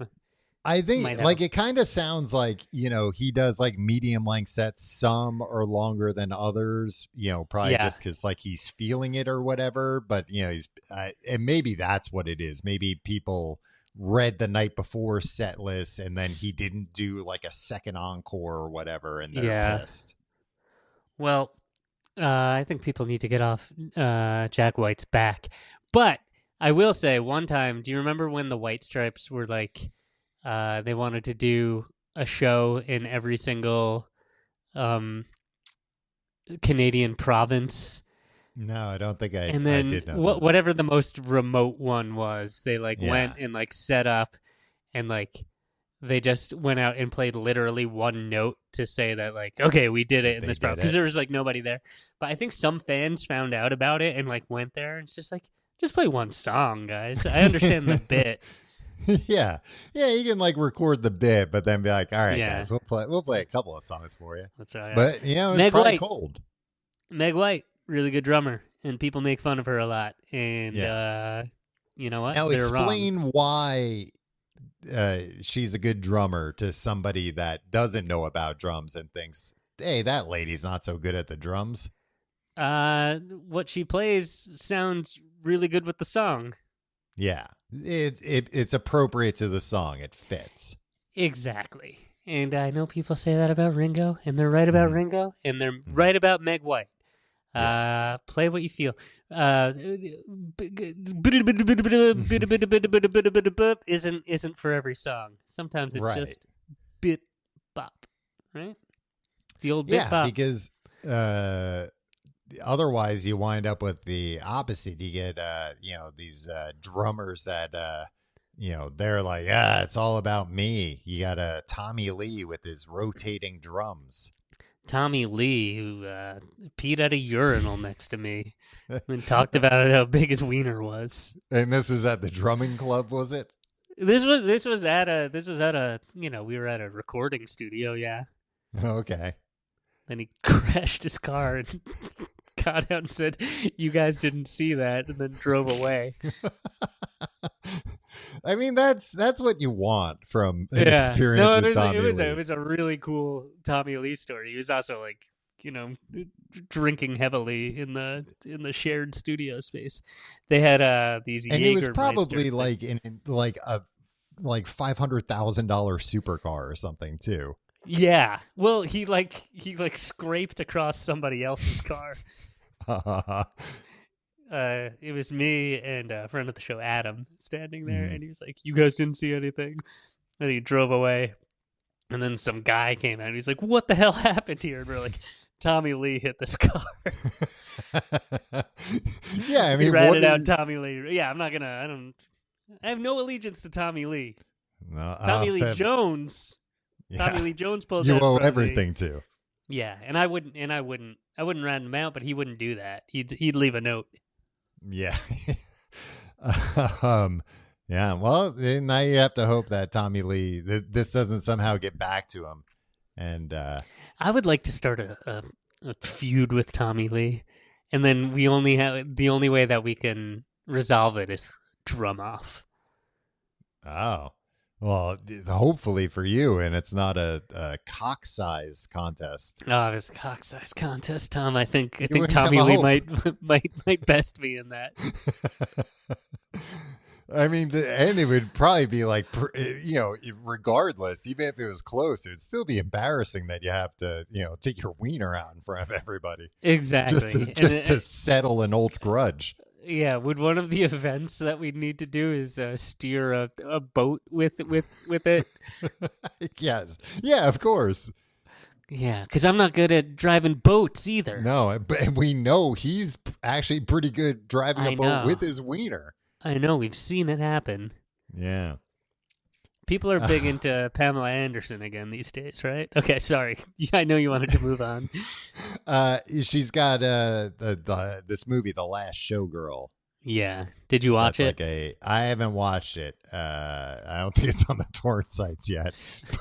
I think like it kind of sounds like he does like medium length sets. Some are longer than others. Probably just because like he's feeling it or whatever. But he's and maybe that's what it is. Maybe people read the night before set list and then he didn't do like a second encore or whatever and they're pissed. Well, I think people need to get off Jack White's back. But I will say one time, do you remember when the White Stripes were like they wanted to do a show in every single Canadian province? No, I don't think I. And then I did know whatever the most remote one was, they like went and like set up, and like they just went out and played literally one note to say that like, okay, we did it in this province because there was like nobody there. But I think some fans found out about it and like went there, and it's just like, just play one song, guys. I understand the bit. Yeah, you can like record the bit, but then be like, all right, guys, we'll play a couple of songs for you. That's right. But it's probably cold. Meg White. Really good drummer, and people make fun of her a lot. And you know what? Now They're explain wrong. why she's a good drummer to somebody that doesn't know about drums and thinks, hey, that lady's not so good at the drums? What she plays sounds really good with the song. Yeah, it's appropriate to the song. It fits. Exactly. And I know people say that about Ringo, and they're right about Ringo, and they're right about Meg White. Play what you feel. Isn't for every song. Sometimes it's just bit bop, right? The old bit bop. Because otherwise you wind up with the opposite. You get these drummers that they're like, it's all about me. You got Tommy Lee with his rotating drums. Tommy Lee, who peed at a urinal next to me and talked about how big his wiener was. And this was at the drumming club, was it? This was at a we were at a recording studio, yeah. Okay. Then he crashed his car and got out and said, "You guys didn't see that," and then drove away. I mean, that's what you want from an experience with Tommy Lee. It was a really cool Tommy Lee story. He was also like, drinking heavily in the shared studio space. They had these, and Jägermeister, it was probably like in like a $500,000 supercar or something too. Yeah. Well, he scraped across somebody else's car. It was me and a friend of the show, Adam, standing there, and he was like, "You guys didn't see anything?" And he drove away. And then some guy came out and he's like, "What the hell happened here?" And we're like, "Tommy Lee hit this car." Yeah, I mean, he ratted out Tommy Lee. Yeah, I have no allegiance to Tommy Lee. No, Tommy Lee Jones. Yeah. Tommy Lee Jones pulls you out owe everything to. Yeah, and I wouldn't rat him out, but he wouldn't do that. He'd leave a note. Yeah. Yeah. Well, now you have to hope that Tommy Lee, this doesn't somehow get back to him. And I would like to start a feud with Tommy Lee, and then the only way that we can resolve it is drum off. Oh. Well, hopefully for you, and it's not a cock size contest. Oh, if it's a cock size contest, Tom, I think Tommy Lee might best me in that. I mean, and it would probably be like, regardless, even if it was close, it would still be embarrassing that you have to, take your wiener out in front of everybody. Exactly. Just to settle an old grudge. Yeah, would one of the events that we need to do is steer a boat with it? Yes. Yeah, of course. Yeah, because I'm not good at driving boats either. No, but we know he's actually pretty good driving a boat with his wiener. I know, we've seen it happen. Yeah. People are big into Pamela Anderson again these days, right? Okay, sorry. I know you wanted to move on. She's got this movie, The Last Showgirl. Yeah. Did you watch it? I haven't watched it. I don't think it's on the torrent sites yet.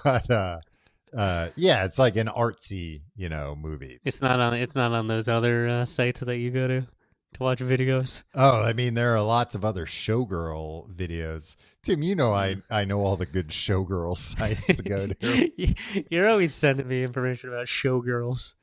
But yeah, it's like an artsy, movie. It's not on those other sites that you go to watch videos. Oh, I mean, there are lots of other showgirl videos. Tim, I know all the good showgirl sites to go to. You're always sending me information about showgirls.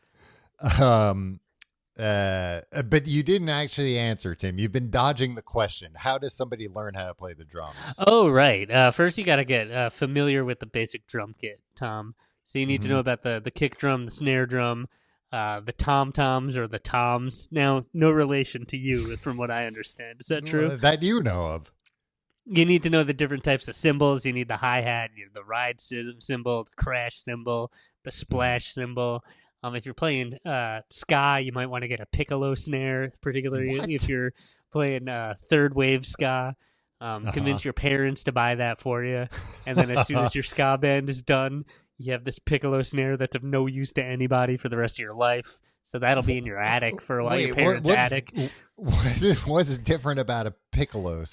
But you didn't actually answer, Tim. You've been dodging the question. How does somebody learn how to play the drums? Oh, right. First, you got to get familiar with the basic drum kit, Tom. So you need to know about the kick drum, the snare drum, the tom-toms or the toms. Now, no relation to you, from what I understand. Is that true? That you know of. You need to know the different types of cymbals. You need the hi-hat, the ride cymbal, the crash cymbal, the splash cymbal. If you're playing ska, you might want to get a piccolo snare, particularly if you're playing third wave ska. Convince your parents to buy that for you. And then as soon as your ska band is done, you have this piccolo snare that's of no use to anybody for the rest of your life. So that'll be in your attic for a while, your parents' attic. What's different about a piccolo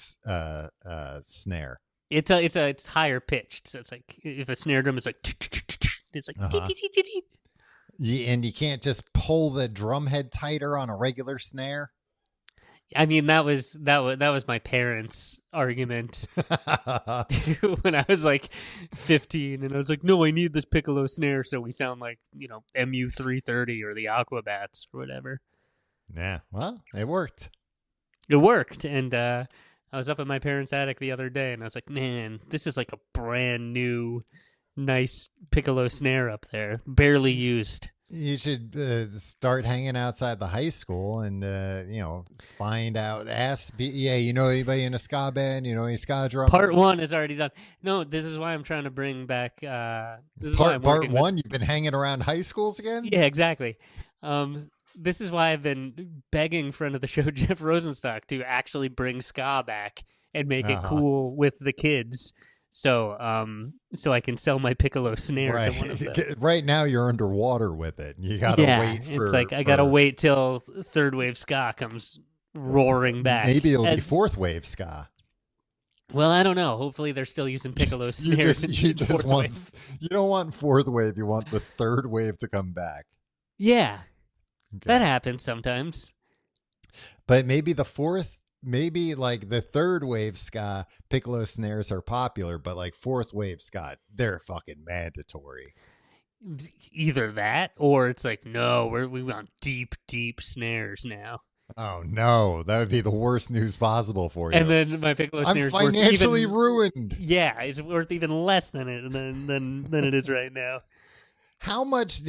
snare? It's higher pitched. So it's like if a snare drum is like it's like and you can't just pull the drum head tighter on a regular snare? I mean, that was my parents' argument when I was like 15, and I was like, "No, I need this piccolo snare so we sound like MU 330 or the Aquabats or whatever." Yeah, well, it worked. It worked, and I was up at my parents' attic the other day, and I was like, "Man, this is like a brand new, nice piccolo snare up there, barely used." You should start hanging outside the high school and, find out. You know anybody in a ska band? You know any ska drummers? Part 1 is already done. No, this is why I'm trying to bring back. This is why I'm part working 1. with... You've been hanging around high schools again? Yeah, exactly. This is why I've been begging friend of the show Jeff Rosenstock to actually bring ska back and make it cool with the kids. So I can sell my piccolo snare to one of them. Right now you're underwater with it. You gotta wait for... It's like I gotta wait till third wave ska comes roaring back. Maybe it'll be fourth wave ska. Well, I don't know. Hopefully they're still using piccolo snares. You don't want fourth wave. You want the third wave to come back. Yeah, okay. That happens sometimes. But maybe like the third wave ska piccolo snares are popular, but like fourth wave ska, they're fucking mandatory. Either that, or it's like, no, we want deep snares now. Oh no, that would be the worst news possible for you. And then my piccolo snares I'm financially ruined. Yeah, it's worth even less than it is right now. How much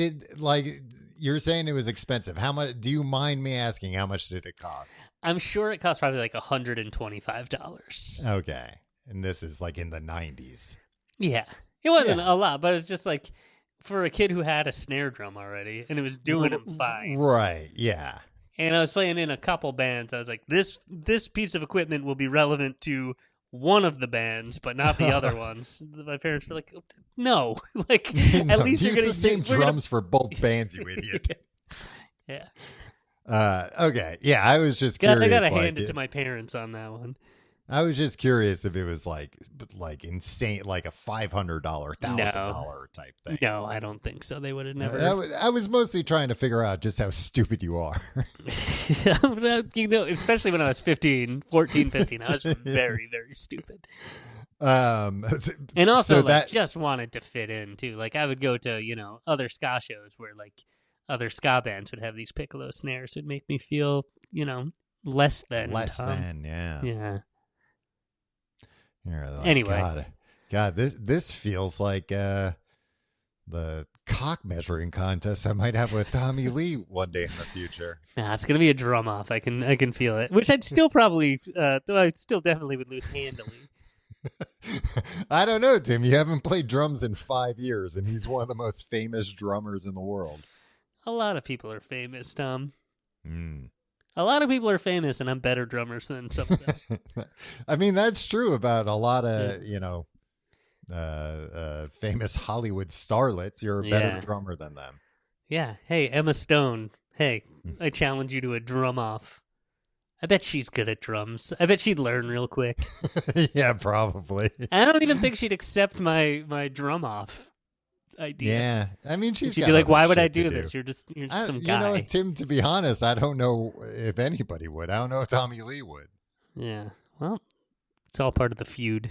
you're saying it was expensive? How much? Do you mind me asking? How much did it cost? I'm sure it cost probably like $125. Okay, and this is like in the 90s. Yeah, it wasn't a lot, but it's just like for a kid who had a snare drum already, and it was doing him fine. Right? Yeah. And I was playing in a couple bands. I was like, this piece of equipment will be relevant to one of the bands, but not the other ones. My parents were like, no, like at least you're use going the same drums for both bands, you idiot. Yeah. Okay. Yeah, I was just curious. I gotta hand it to my parents on that one. I was just curious if it was like insane, like a $500, $1,000 type thing. No, I don't think so. They would have never. I was mostly trying to figure out just how stupid you are. Especially when I was 15, I was very, very stupid. And also, just wanted to fit in too. Like I would go to other ska shows where like other ska bands would have these piccolo snares. It would make me feel less than. Yeah. Anyway, God, this feels like the cock measuring contest I might have with Tommy Lee one day in the future. Nah, it's gonna be a drum off. I can feel it. Which I'd still probably, I still definitely would lose handily. I don't know, Tim. You haven't played drums in 5 years, and he's one of the most famous drummers in the world. A lot of people are famous, Tom. Hmm. A lot of people are famous, and I'm better drummers than some of them. I mean, that's true about a lot of, famous Hollywood starlets. You're a better drummer than them. Yeah. Hey, Emma Stone. Hey, I challenge you to a drum off. I bet she's good at drums. I bet she'd learn real quick. Yeah, probably. I don't even think she'd accept my drum off idea. Yeah, I mean, she'd be like, "Why would I do this? You're just some guy." Tim. To be honest, I don't know if anybody would. I don't know if Tommy Lee would. Yeah, well, it's all part of the feud.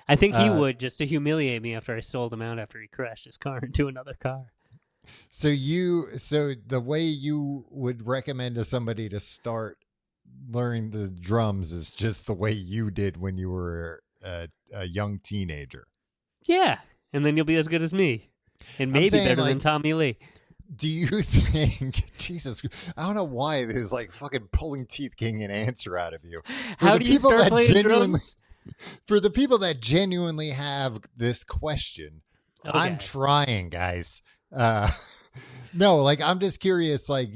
I think he would, just to humiliate me after I sold him out after he crashed his car into another car. So the way you would recommend to somebody to start learning the drums is just the way you did when you were a young teenager. Yeah. And then you'll be as good as me. And maybe better than Tommy Lee. Do you think, Jesus, I don't know why it is like fucking pulling teeth getting an answer out of you. How do you start playing drums? For the people that genuinely have this question, okay. I'm trying, guys. No, like, I'm just curious, like,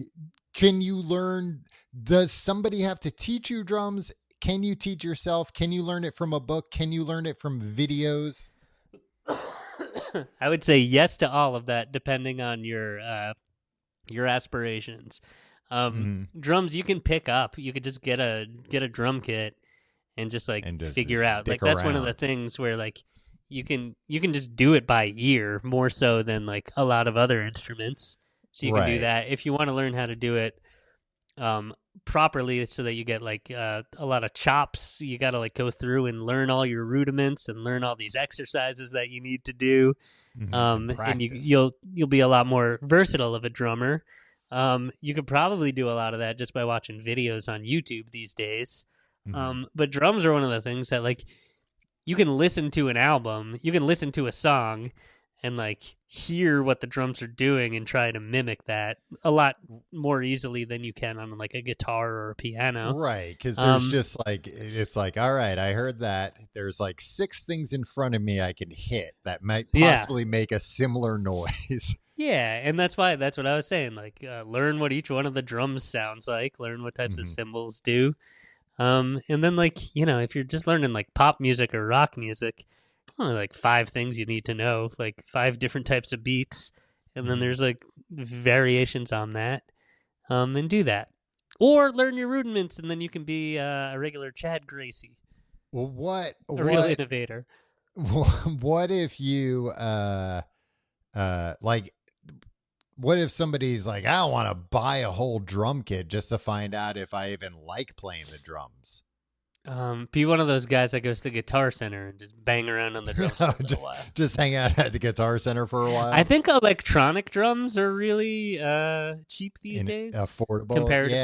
can you learn, does somebody have to teach you drums? Can you teach yourself? Can you learn it from a book? Can you learn it from videos? I would say yes to all of that, depending on your aspirations. Drums you can pick up. You could just get a drum kit and just figure out. Like that's one of the things where like you can just do it by ear more so than like a lot of other instruments. So you can do that if you want to learn how to do it properly so that you get like a lot of chops. You got to like go through and learn all your rudiments and learn all these exercises that you need to do. And you'll be a lot more versatile of a drummer. You could probably do a lot of that just by watching videos on YouTube these days. But drums are one of the things that like you can listen to an album, you can listen to a song and like hear what the drums are doing and try to mimic that a lot more easily than you can on like a guitar or a piano. Right, because there's just like, it's like, all right, I heard that. There's like 6 things in front of me I can hit that might possibly make a similar noise. Yeah, and that's what I was saying. Like, learn what each one of the drums sounds like, learn what types of cymbals do. And then like, you know, if you're just learning like pop music or rock music, only like 5 things you need to know, like 5 different types of beats, and then there's like variations on that, and do that, or learn your rudiments, and then you can be a regular Chad Gracie. Well, a real innovator. What if you like? What if somebody's like, I don't want to buy a whole drum kit just to find out if I even like playing the drums? Be one of those guys that goes to Guitar Center and just bang around on the drums for a little while. Just hang out at the Guitar Center for a while. I think electronic drums are really cheap these days. Affordable, comparatively.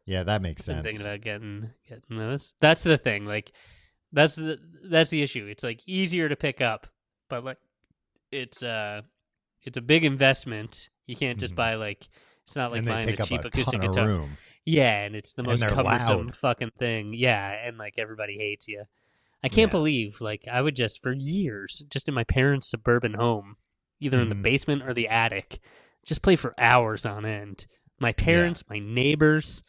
Yeah, that makes sense. I'm thinking about getting those. That's the thing. Like, that's the issue. It's like easier to pick up, but like, it's a big investment. You can't just buy like. It's not like buying a cheap acoustic guitar. Room. Yeah, and it's the most cumbersome fucking thing. Yeah, and like everybody hates you. I can't believe like I would just for years, just in my parents' suburban home, either in the basement or the attic, just play for hours on end. My parents, my neighbors,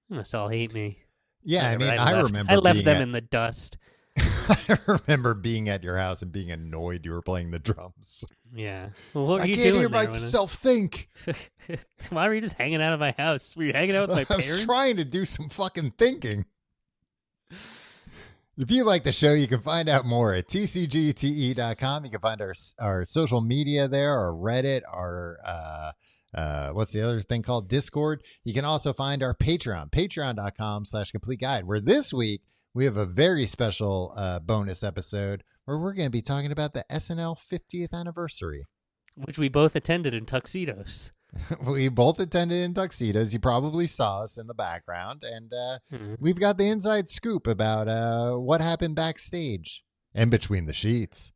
they must all hate me. Yeah, Whatever, I remember I left them in the dust. I remember being at your house and being annoyed you were playing the drums. Yeah. Well, what were you doing? I can't hear myself think. Why were you just hanging out of my house? Were you hanging out with my parents? I was trying to do some fucking thinking. If you like the show, you can find out more at tcgte.com. You can find our social media there, our Reddit, our what's the other thing called? Discord. You can also find our Patreon, patreon.com/complete guide, where this week we have a very special bonus episode where we're going to be talking about the SNL 50th anniversary. Which we both attended in tuxedos. We both attended in tuxedos. You probably saw us in the background. And we've got the inside scoop about what happened backstage and between the sheets.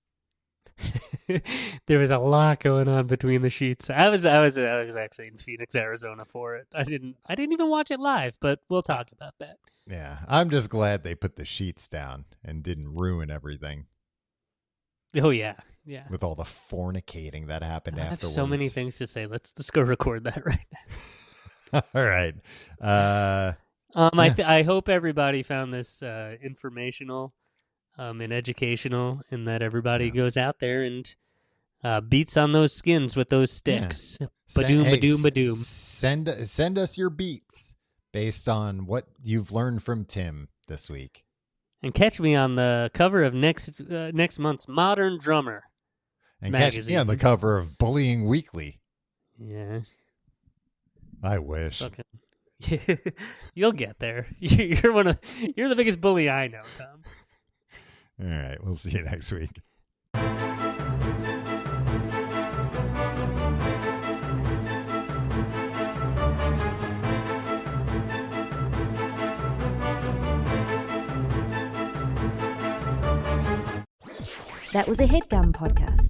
There was a lot going on between the sheets. I was actually in Phoenix, Arizona for it. I didn't even watch it live, but we'll talk about that. Yeah, I'm just glad they put the sheets down and didn't ruin everything. Oh yeah, yeah. With all the fornicating that happened afterwards. I have so many things to say. Let's go record that right now. All right. I hope everybody found this informational and educational, and that everybody goes out there and beats on those skins with those sticks. Yeah. Badoom, badoom, badoom. Send us your beats based on what you've learned from Tim this week. And catch me on the cover of next month's Modern Drummer and magazine. Catch me on the cover of Bullying Weekly. Yeah. I wish. You'll get there. You're the biggest bully I know, Tom. All right, we'll see you next week. That was a HeadGum podcast.